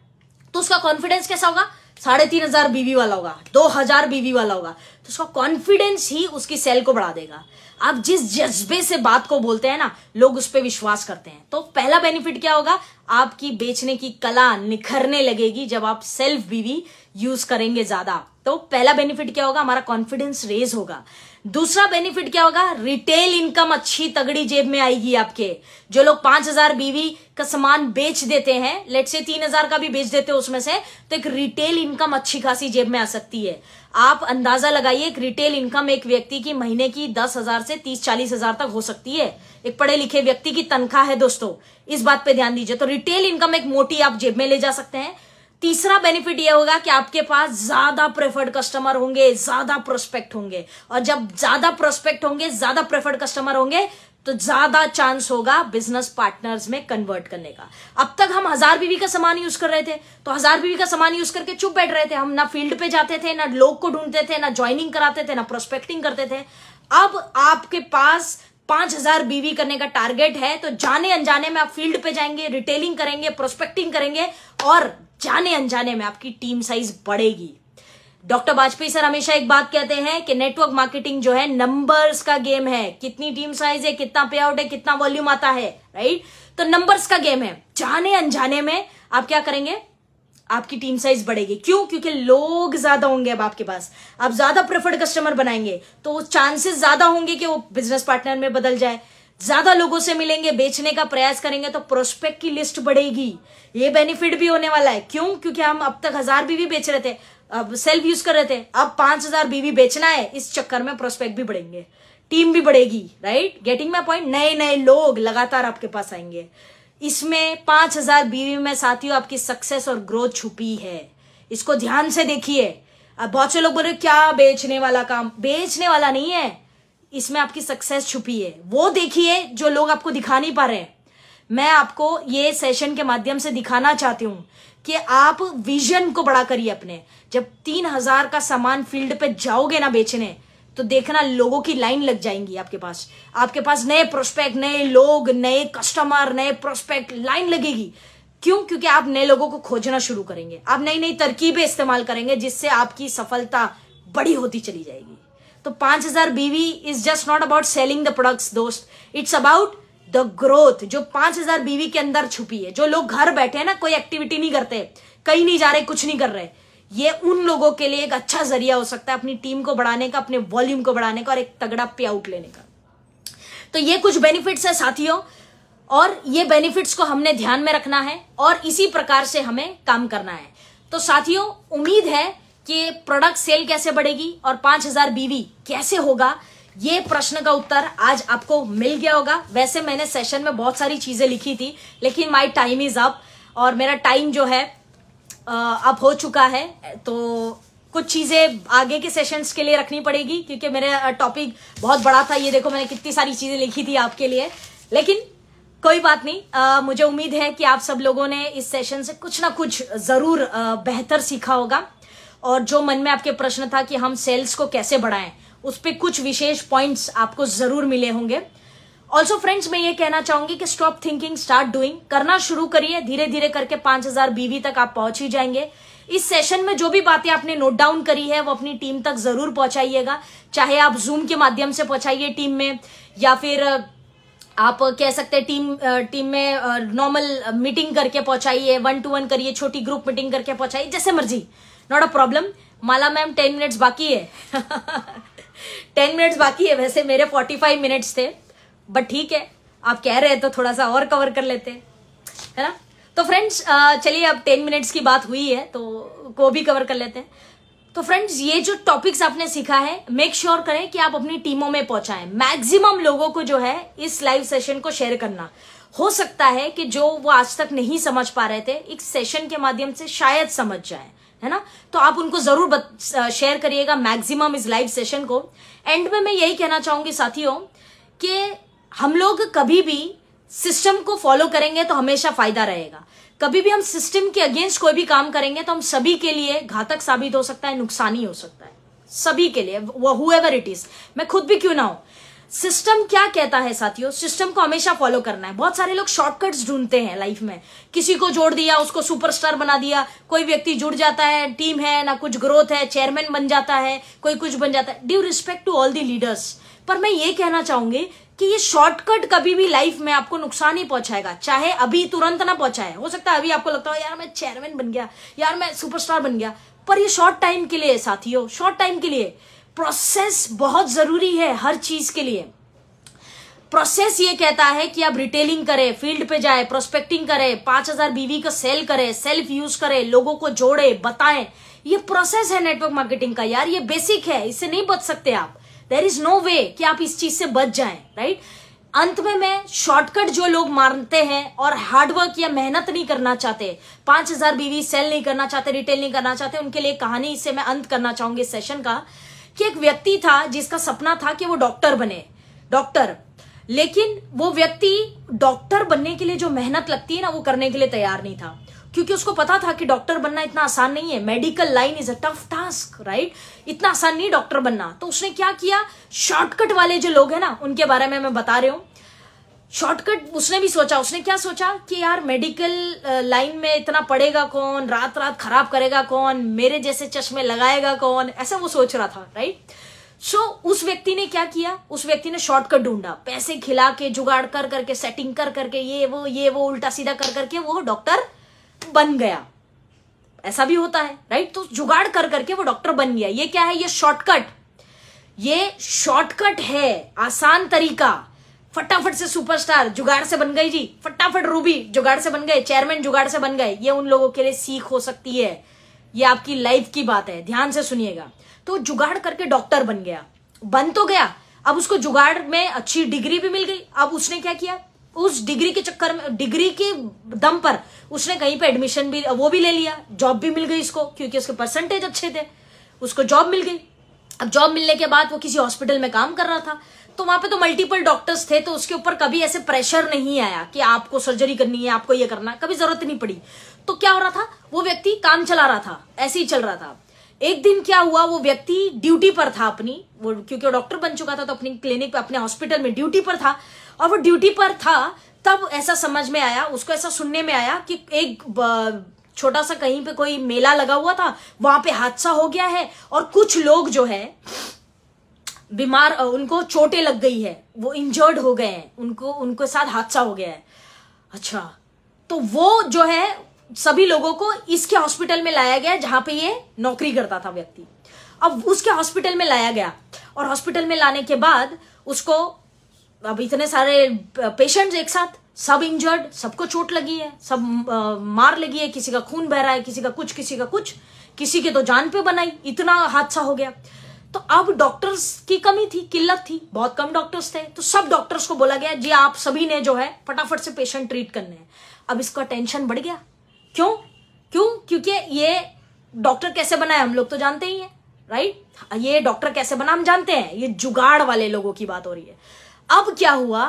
तो उसका कॉन्फिडेंस कैसा होगा? 3500 बीवी वाला होगा, 2000 बीवी वाला होगा। तो उसका कॉन्फिडेंस ही उसकी सेल को बढ़ा देगा। आप जिस जज्बे से बात को बोलते हैं ना, लोग उस पर विश्वास करते हैं। तो पहला बेनिफिट क्या होगा? आपकी बेचने की कला निखरने लगेगी जब आप सेल्फ बीवी यूज करेंगे ज्यादा। तो पहला बेनिफिट क्या होगा? हमारा कॉन्फिडेंस रेज होगा। दूसरा बेनिफिट क्या होगा, रिटेल इनकम अच्छी तगड़ी जेब में आएगी आपके। जो लोग 5,000 बीवी का सामान बेच देते हैं, लेट से 3,000 का भी बेच देते हो उसमें से, तो एक रिटेल इनकम अच्छी खासी जेब में आ सकती है। आप अंदाजा लगाइए, एक रिटेल इनकम एक व्यक्ति की महीने की 10,000 से 30-40,000 तक हो सकती है। एक पढ़े लिखे व्यक्ति की तनख्वाह है दोस्तों, इस बात पे ध्यान दीजिए। तो रिटेल इनकम एक मोटी आप जेब में ले जा सकते हैं। तीसरा बेनिफिट यह होगा कि आपके पास ज्यादा प्रेफर्ड कस्टमर होंगे, ज्यादा प्रोस्पेक्ट होंगे, और जब ज्यादा प्रोस्पेक्ट होंगे, ज्यादा प्रेफर्ड कस्टमर होंगे, तो ज्यादा चांस होगा बिजनेस पार्टनर्स में कन्वर्ट करने का। अब तक हम 1000 बीवी का सामान यूज कर रहे थे, तो 1000 बीवी का सामान यूज करके चुप बैठ रहे थे, हम ना फील्ड पे जाते थे, ना लोग को ढूंढते थे, ना ज्वाइनिंग कराते थे, ना प्रोस्पेक्टिंग करते थे। अब आपके पास 5,000 बीवी करने का टारगेट है, तो जाने अनजाने में आप फील्ड पे जाएंगे, रिटेलिंग करेंगे, प्रोस्पेक्टिंग करेंगे, और जाने अनजाने में आपकी टीम साइज बढ़ेगी। डॉक्टर वाजपेयी सर हमेशा एक बात कहते हैं कि नेटवर्क मार्केटिंग जो है नंबर्स का गेम है। कितनी टीम साइज है, कितना पे आउट है, कितना वॉल्यूम आता है, राइट? तो नंबर्स का गेम है। जाने अनजाने में आप क्या करेंगे, आपकी टीम साइज बढ़ेगी। क्यों? क्योंकि लोग ज्यादा होंगे अब आपके पास, आप ज्यादा प्रेफर्ड कस्टमर बनाएंगे, तो चांसेस ज्यादा होंगे कि वो बिजनेस पार्टनर में बदल जाए। ज्यादा लोगों से मिलेंगे, बेचने का प्रयास करेंगे, तो प्रोस्पेक्ट की लिस्ट बढ़ेगी। ये बेनिफिट भी होने वाला है। क्यों? क्योंकि हम अब तक 1000 बीवी बेच रहे थे, अब सेल्फ यूज कर रहे थे, अब 5,000 बीवी बेचना है, इस चक्कर में प्रोस्पेक्ट भी बढ़ेंगे, टीम भी बढ़ेगी, राइट? Getting my point? नए नए लोग लगातार आपके पास आएंगे। इसमें 5,000 बीवी में साथियों आपकी सक्सेस और ग्रोथ छुपी है। इसको ध्यान से देखिए। अब बहुत से लोग बोल रहे क्या बेचने वाला काम, बेचने वाला नहीं है, इसमें आपकी सक्सेस छुपी है। वो देखिए जो लोग आपको दिखा नहीं पा रहे हैं। मैं आपको ये सेशन के माध्यम से दिखाना चाहती हूं कि आप विजन को बड़ा करिए अपने। जब 3,000 का सामान फील्ड पे जाओगे ना बेचने, तो देखना लोगों की लाइन लग जाएंगी आपके पास नए प्रोस्पेक्ट, नए लोग, नए कस्टमर, नए प्रोस्पेक्ट, लाइन लगेगी। क्यों? क्योंकि आप नए लोगों को खोजना शुरू करेंगे, आप नई नई तरकीबें इस्तेमाल करेंगे, जिससे आपकी सफलता बड़ी होती चली जाएगी। तो 5,000 बीवी is just not about selling the products दोस्त, इट्स अबाउट द ग्रोथ जो 5,000 बीवी के अंदर छुपी है। जो लोग घर बैठे हैं ना, कोई एक्टिविटी नहीं करते, कहीं नहीं जा रहे, कुछ नहीं कर रहे, ये उन लोगों के लिए एक अच्छा जरिया हो सकता है अपनी टीम को बढ़ाने का, अपने वॉल्यूम को बढ़ाने का और एक तगड़ा पे आउट लेने का। तो ये कुछ बेनिफिट्स है साथियों, और ये बेनिफिट्स को हमने ध्यान में रखना है और इसी प्रकार से हमें काम करना है। तो साथियों, उम्मीद है कि प्रोडक्ट सेल कैसे बढ़ेगी और 5,000 बीवी कैसे होगा, ये प्रश्न का उत्तर आज आपको मिल गया होगा। वैसे मैंने सेशन में बहुत सारी चीजें लिखी थी, लेकिन माय टाइम इज अप, और मेरा टाइम जो है अब हो चुका है, तो कुछ चीजें आगे के सेशंस के लिए रखनी पड़ेगी, क्योंकि मेरा टॉपिक बहुत बड़ा था। ये देखो मैंने कितनी सारी चीजें लिखी थी आपके लिए, लेकिन कोई बात नहीं। मुझे उम्मीद है कि आप सब लोगों ने इस सेशन से कुछ ना कुछ जरूर बेहतर सीखा होगा, और जो मन में आपके प्रश्न था कि हम सेल्स को कैसे बढ़ाएं, उस पर कुछ विशेष पॉइंट्स आपको जरूर मिले होंगे। ऑल्सो फ्रेंड्स, मैं ये कहना चाहूंगी कि स्टॉप थिंकिंग, स्टार्ट डूइंग, करना शुरू करिए। धीरे धीरे करके 5,000 बीवी तक आप पहुंच ही जाएंगे। इस सेशन में जो भी बातें आपने नोट डाउन करी है वो अपनी टीम तक जरूर पहुंचाइएगा, चाहे आप जूम के माध्यम से पहुंचाइए टीम में, या फिर आप कह सकते हैं टीम में नॉर्मल मीटिंग करके पहुंचाइए, 1-to-1 करिए, छोटी ग्रुप मीटिंग करके पहुंचाइए, जैसे मर्जी, not a problem. Mala ma'am 10 minutes बाकी है 10 मिनट्स बाकी है, वैसे मेरे 45 मिनट्स थे, बट ठीक है, आप कह रहे हैं तो थोड़ा सा और कवर कर लेते हैं, है ना? तो फ्रेंड्स चलिए, अब 10 मिनट्स की बात हुई है तो को भी कवर कर लेते हैं। तो फ्रेंड्स, ये जो टॉपिक्स आपने सीखा है, मेक श्योर करें कि आप अपनी टीमों में पहुंचाएं। मैक्सिमम लोगों को जो है इस लाइव सेशन को शेयर करना। हो सकता है कि जो वो आज तक नहीं समझ पा रहे थे, एक सेशन के माध्यम से शायद समझ जाए, है ना? तो आप उनको जरूर शेयर करिएगा मैक्सिमम इस लाइव सेशन को। एंड में मैं यही कहना चाहूंगी साथियों कि हम लोग कभी भी सिस्टम को फॉलो करेंगे तो हमेशा फायदा रहेगा। कभी भी हम सिस्टम के अगेंस्ट कोई भी काम करेंगे तो हम सभी के लिए घातक साबित हो सकता है, नुकसानी हो सकता है सभी के लिए, वो हुएवर इट इज, मैं खुद भी क्यों ना हो। सिस्टम क्या कहता है साथियों, सिस्टम को हमेशा फॉलो करना है। बहुत सारे लोग शॉर्टकट्स ढूंढते हैं लाइफ में, किसी को जोड़ दिया, उसको सुपरस्टार बना दिया, कोई व्यक्ति जुड़ जाता है, टीम है ना, कुछ ग्रोथ है, चेयरमैन बन जाता है, कोई कुछ बन जाता है। Due respect to all the leaders, पर मैं ये कहना चाहूंगी कि ये शॉर्टकट कभी भी लाइफ में आपको नुकसान ही पहुंचाएगा, चाहे अभी तुरंत ना पहुंचाए। हो सकता है अभी आपको लगता है यार मैं चेयरमैन बन गया, यार मैं सुपरस्टार बन गया, पर ये शॉर्ट टाइम के लिए साथियों, शॉर्ट टाइम के लिए। प्रोसेस बहुत जरूरी है हर चीज के लिए। प्रोसेस ये कहता है कि आप रिटेलिंग करें, फील्ड पे जाए, प्रोस्पेक्टिंग करें, 5000 बीवी का सेल करें, सेल्फ यूज करें, लोगों को जोड़े, बताएं। ये प्रोसेस है नेटवर्क मार्केटिंग का यार, ये बेसिक है, इससे नहीं बच सकते आप। देयर इज नो वे कि आप इस चीज से बच जाएं, राइट। अंत में मैं शॉर्टकट जो लोग मारते हैं और हार्डवर्क या मेहनत नहीं करना चाहते, 5000 बीवी सेल नहीं करना चाहते, रिटेल नहीं करना चाहते, उनके लिए कहानी इससे मैं अंत करना चाहूंगी इस सेशन का, कि एक व्यक्ति था जिसका सपना था कि वो डॉक्टर बने, डॉक्टर। लेकिन वो व्यक्ति डॉक्टर बनने के लिए जो मेहनत लगती है ना, वो करने के लिए तैयार नहीं था, क्योंकि उसको पता था कि डॉक्टर बनना इतना आसान नहीं है। Medical line is a tough task, right. इतना आसान नहीं डॉक्टर बनना। तो उसने क्या किया, शॉर्टकट वाले जो लोग हैं ना, उनके बारे में मैं बता रही हूं। शॉर्टकट उसने भी सोचा, उसने क्या सोचा कि यार मेडिकल लाइन में इतना पढ़ेगा कौन, रात रात खराब करेगा कौन, मेरे जैसे चश्मे लगाएगा कौन, ऐसा वो सोच रहा था, राइट। सो उस व्यक्ति ने क्या किया, उस व्यक्ति ने शॉर्टकट ढूंढा, पैसे खिला के, जुगाड़ कर करके, सेटिंग कर करके, ये वो उल्टा सीधा कर करके वो डॉक्टर बन गया। ऐसा भी होता है, राइट। तो जुगाड़ कर करके वो डॉक्टर बन गया। ये क्या है, ये शॉर्टकट, ये शॉर्टकट है, आसान तरीका। फटाफट से सुपरस्टार जुगाड़ से बन गई जी, फटाफट रूबी जुगाड़ से बन गए, चेयरमैन जुगाड़ से बन गए। ये उन लोगों के लिए सीख हो सकती है, ये आपकी लाइफ की बात है, ध्यान से सुनिएगा। तो जुगाड़ करके डॉक्टर बन गया, बन तो गया। अब उसको जुगाड़ में अच्छी डिग्री भी मिल गई। अब उसने क्या किया, उस डिग्री के चक्कर में, डिग्री के दम पर उसने कहीं पे एडमिशन भी वो भी ले लिया, जॉब भी मिल गई इसको, क्योंकि उसके परसेंटेज अच्छे थे, उसको जॉब मिल गई। अब जॉब मिलने के बाद वो किसी हॉस्पिटल में काम कर रहा था, तो वहां पे तो मल्टीपल डॉक्टर्स थे, तो उसके ऊपर कभी ऐसे प्रेशर नहीं आया कि आपको सर्जरी करनी है, आपको ये करना, कभी जरूरत नहीं पड़ी। तो क्या हो रहा था, वो व्यक्ति काम चला रहा था, ऐसे ही चल रहा था। एक दिन क्या हुआ, वो व्यक्ति ड्यूटी पर था अपनी, वो क्योंकि वो डॉक्टर बन चुका था, तो अपनी क्लिनिक पे, अपने हॉस्पिटल में ड्यूटी पर था। और वो ड्यूटी पर था, तब ऐसा समझ में आया, उसको ऐसा सुनने में आया कि एक छोटा सा कहीं पे कोई मेला लगा हुआ था, वहां पे हादसा हो गया है, और कुछ लोग जो है बीमार, उनको चोटें लग गई है, वो इंजर्ड हो गए हैं, उनके साथ हादसा हो गया है। अच्छा, तो वो जो है सभी लोगों को इसके हॉस्पिटल में लाया गया जहां पे ये नौकरी करता था व्यक्ति। अब उसके हॉस्पिटल में लाया गया, और हॉस्पिटल में लाने के बाद उसको, अब इतने सारे पेशेंट्स एक साथ, सब इंजर्ड, सबको चोट लगी है, सब मार लगी है, किसी का खून बह रहा है, किसी का कुछ, किसी का कुछ, किसी के तो जान पे बनाई, इतना हादसा हो गया। तो अब डॉक्टर्स की कमी थी, किल्लत थी, बहुत कम डॉक्टर्स थे। तो सब डॉक्टर्स को बोला गया, जी आप सभी ने जो है फटाफट से पेशेंट ट्रीट करने हैं। अब इसका टेंशन बढ़ गया। क्यों? क्योंकि ये डॉक्टर कैसे बना है हम लोग तो जानते ही हैं, राइट। ये डॉक्टर कैसे बना हम जानते हैं, ये जुगाड़ वाले लोगों की बात हो रही है। अब क्या हुआ,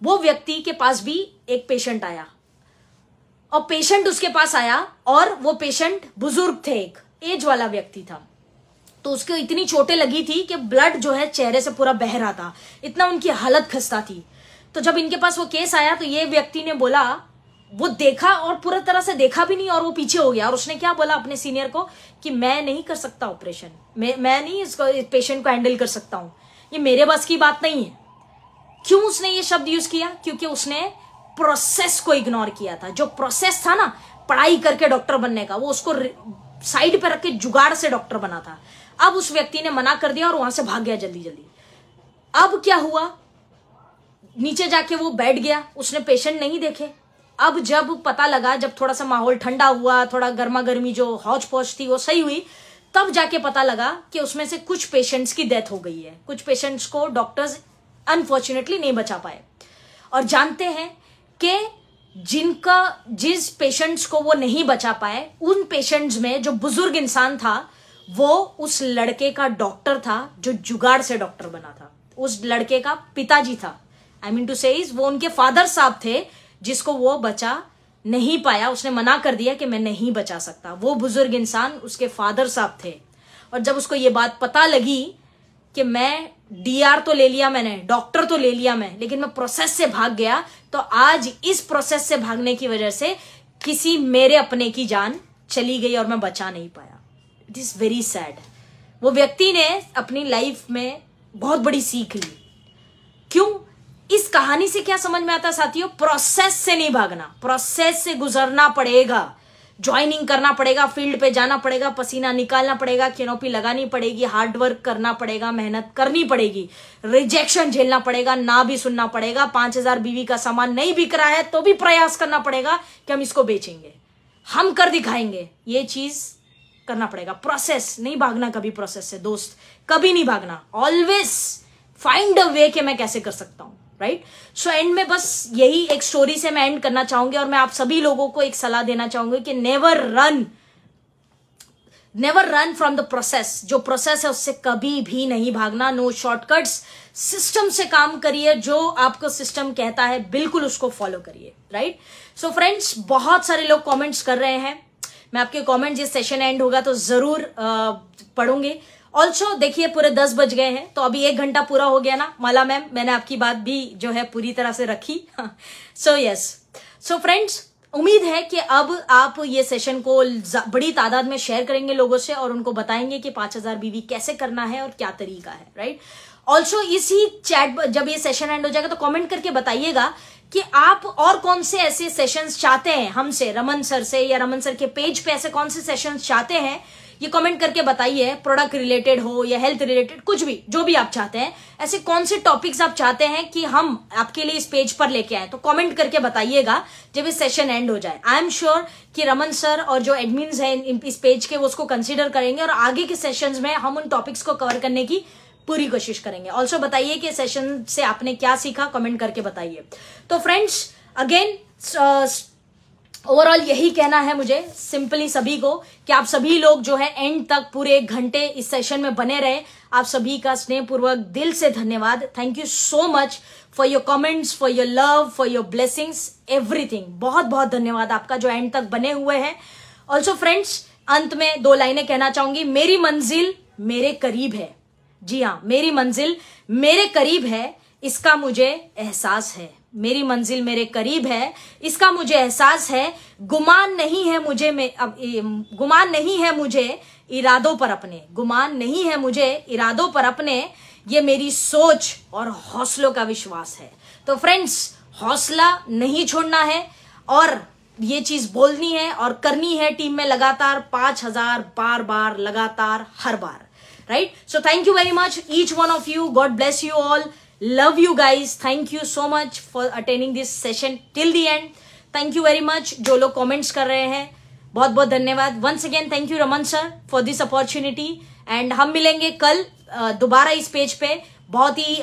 वो व्यक्ति के पास भी एक पेशेंट आया, और पेशेंट उसके पास आया, और वो पेशेंट बुजुर्ग थे, एक एज वाला व्यक्ति था। तो उसको इतनी चोटें लगी थी कि ब्लड जो है चेहरे से पूरा बह रहा था, इतना उनकी हालत खस्ता थी। तो जब इनके पास वो केस आया, तो ये व्यक्ति ने बोला, वो देखा और पूरा तरह से देखा भी नहीं, और वो पीछे हो गया। और उसने क्या बोला अपने सीनियर को कि मैं नहीं कर सकता ऑपरेशन, मैं नहीं इसको, इस पेशेंट को हैंडल कर सकता हूं, ये मेरे बस की बात नहीं है। क्यों उसने ये शब्द यूज किया? क्योंकि उसने प्रोसेस को इग्नोर किया था। जो प्रोसेस था ना पढ़ाई करके डॉक्टर बनने का, वो उसको साइड पे रख के जुगाड़ से डॉक्टर बना था। अब उस व्यक्ति ने मना कर दिया और वहां से भाग गया जल्दी जल्दी। अब क्या हुआ, नीचे जाके वो बैठ गया, उसने पेशेंट नहीं देखे। अब जब पता लगा, जब थोड़ा सा माहौल ठंडा हुआ, थोड़ा गर्मा गर्मी जो हौच पौच थी वो सही हुई, तब जाके पता लगा कि उसमें से कुछ पेशेंट्स की डेथ हो गई है। कुछ पेशेंट्स को डॉक्टर्स अनफॉर्चुनेटली नहीं बचा पाए। और जानते हैं कि जिस पेशेंट्स को वो नहीं बचा पाए, उन पेशेंट्स में जो बुजुर्ग इंसान था, वो उस लड़के का डॉक्टर था जो जुगाड़ से डॉक्टर बना था। उस लड़के का पिताजी था, आई मीन टू से वो उनके फादर साहब थे, जिसको वो बचा नहीं पाया। उसने मना कर दिया कि मैं नहीं बचा सकता। वो बुजुर्ग इंसान उसके फादर साहब थे। और जब उसको ये बात पता लगी कि मैं डीआर तो ले लिया मैंने, डॉक्टर तो ले लिया मैं, लेकिन मैं प्रोसेस से भाग गया, तो आज इस प्रोसेस से भागने की वजह से किसी मेरे अपने की जान चली गई और मैं बचा नहीं पाया। It is very sad. वो व्यक्ति ने अपनी लाइफ में बहुत बड़ी सीख ली। क्यों? इस कहानी से क्या समझ में आता है साथियों? प्रोसेस से नहीं भागना, प्रोसेस से गुजरना पड़ेगा। ज्वाइनिंग करना पड़ेगा, फील्ड पे जाना पड़ेगा, पसीना निकालना पड़ेगा, कैनोपी लगानी पड़ेगी, हार्ड वर्क करना पड़ेगा, मेहनत करनी पड़ेगी, रिजेक्शन झेलना पड़ेगा, ना भी सुनना पड़ेगा, 5000 बीवी का सामान नहीं बिक रहा है तो भी प्रयास करना पड़ेगा कि हम इसको बेचेंगे, हम कर दिखाएंगे, ये चीज करना पड़ेगा। प्रोसेस, नहीं भागना कभी प्रोसेस से दोस्त, कभी नहीं भागना, ऑलवेज फाइंड अ वे कि मैं कैसे कर सकता हूं, राइट। सो एंड में बस यही एक स्टोरी से मैं एंड करना चाहूंगी और मैं आप सभी लोगों को एक सलाह देना चाहूंगी कि never run from the process. जो प्रोसेस है उससे कभी भी नहीं भागना, नो शॉर्टकट्स, सिस्टम से काम करिए, जो आपको सिस्टम कहता है बिल्कुल उसको फॉलो करिए, राइट। सो फ्रेंड्स, बहुत सारे लोग कमेंट्स कर रहे हैं, मैं आपके कमेंट जिस सेशन एंड होगा तो जरूर पढ़ूंगे। ऑल्सो देखिए पूरे 10 बज गए हैं तो अभी 1 घंटा पूरा हो गया ना माला मैम, मैंने आपकी बात भी जो है पूरी तरह से रखी। सो यस, सो फ्रेंड्स, उम्मीद है कि अब आप ये सेशन को बड़ी तादाद में शेयर करेंगे लोगों से और उनको बताएंगे कि 5000 बीवी कैसे करना है और क्या तरीका है, राइट। ऑल्सो इसी चैट, जब ये सेशन एंड हो जाएगा तो कमेंट करके बताइएगा कि आप और कौन से ऐसे सेशंस चाहते हैं हमसे, रमन सर से या रमन सर के पेज पे ऐसे कौन से सेशंस चाहते हैं, ये कमेंट करके बताइए। प्रोडक्ट रिलेटेड हो या हेल्थ रिलेटेड, कुछ भी, जो भी आप चाहते हैं, ऐसे कौन से टॉपिक्स आप चाहते हैं कि हम आपके लिए इस पेज पर लेके आए, तो कमेंट करके बताइएगा जब इस सेशन एंड हो जाए। आई एम श्योर कि रमन सर और जो एडमिन्स हैं इस पेज के वो उसको कंसिडर करेंगे और आगे के सेशंस में हम उन टॉपिक्स को कवर करने की पूरी कोशिश करेंगे। ऑल्सो बताइए कि सेशन से आपने क्या सीखा, कमेंट करके बताइए। तो फ्रेंड्स, अगेन ओवरऑल यही कहना है मुझे सिंपली सभी को कि आप सभी लोग जो है एंड तक पूरे 1 घंटे इस सेशन में बने रहे। आप सभी का स्नेहपूर्वक दिल से धन्यवाद। Thank you so much for your comments, for your love, for your blessings, everything. बहुत बहुत धन्यवाद आपका जो एंड तक बने हुए हैं। ऑल्सो फ्रेंड्स, अंत में 2 लाइनें कहना चाहूंगी। मेरी मंजिल मेरे करीब है, जी हाँ, मेरी मंजिल मेरे करीब है, इसका मुझे एहसास है। मेरी मंजिल मेरे करीब है, इसका मुझे एहसास है। गुमान नहीं है मुझे गुमान नहीं है मुझे इरादों पर अपने, गुमान नहीं है मुझे इरादों पर अपने, ये मेरी सोच और हौसलों का विश्वास है। तो फ्रेंड्स, हौसला नहीं छोड़ना है और ये चीज बोलनी है और करनी है टीम में लगातार 5000 बार लगातार हर बार, right? So thank you very much each one of you. God bless you all. Love you guys. Thank you so much for attending this session till the end. Thank you very much. जो लोग comments कर रहे हैं बहुत बहुत धन्यवाद। Once again thank you Raman sir for this opportunity and हम मिलेंगे कल दोबारा इस पेज पे। बहुत ही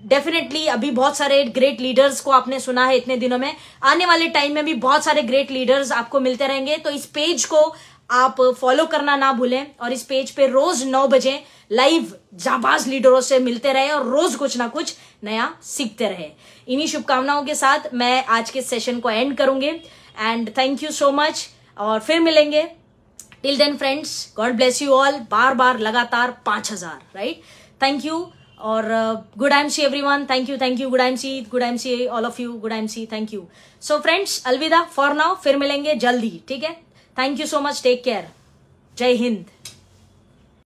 डेफिनेटली अभी बहुत सारे ग्रेट लीडर्स को आपने सुना है इतने दिनों में, आने वाले टाइम में भी बहुत सारे ग्रेट लीडर्स आपको मिलते रहेंगे। तो इस पेज को आप फॉलो करना ना भूलें और इस पेज पे रोज 9 बजे लाइव जाबाज लीडरों से मिलते रहे और रोज कुछ ना कुछ नया सीखते रहे। इन्हीं शुभकामनाओं के साथ मैं आज के सेशन को एंड करूंगी and thank you so much और फिर मिलेंगे। Till then friends, god bless you all. बार लगातार 5000, राइट। थैंक यू और good MC everyone. Thank you good MC all of you, good MC, thank you. So friends, अलविदा for now, फिर मिलेंगे जल्दी, ठीक है। Thank you so much, take care, Jai Hind.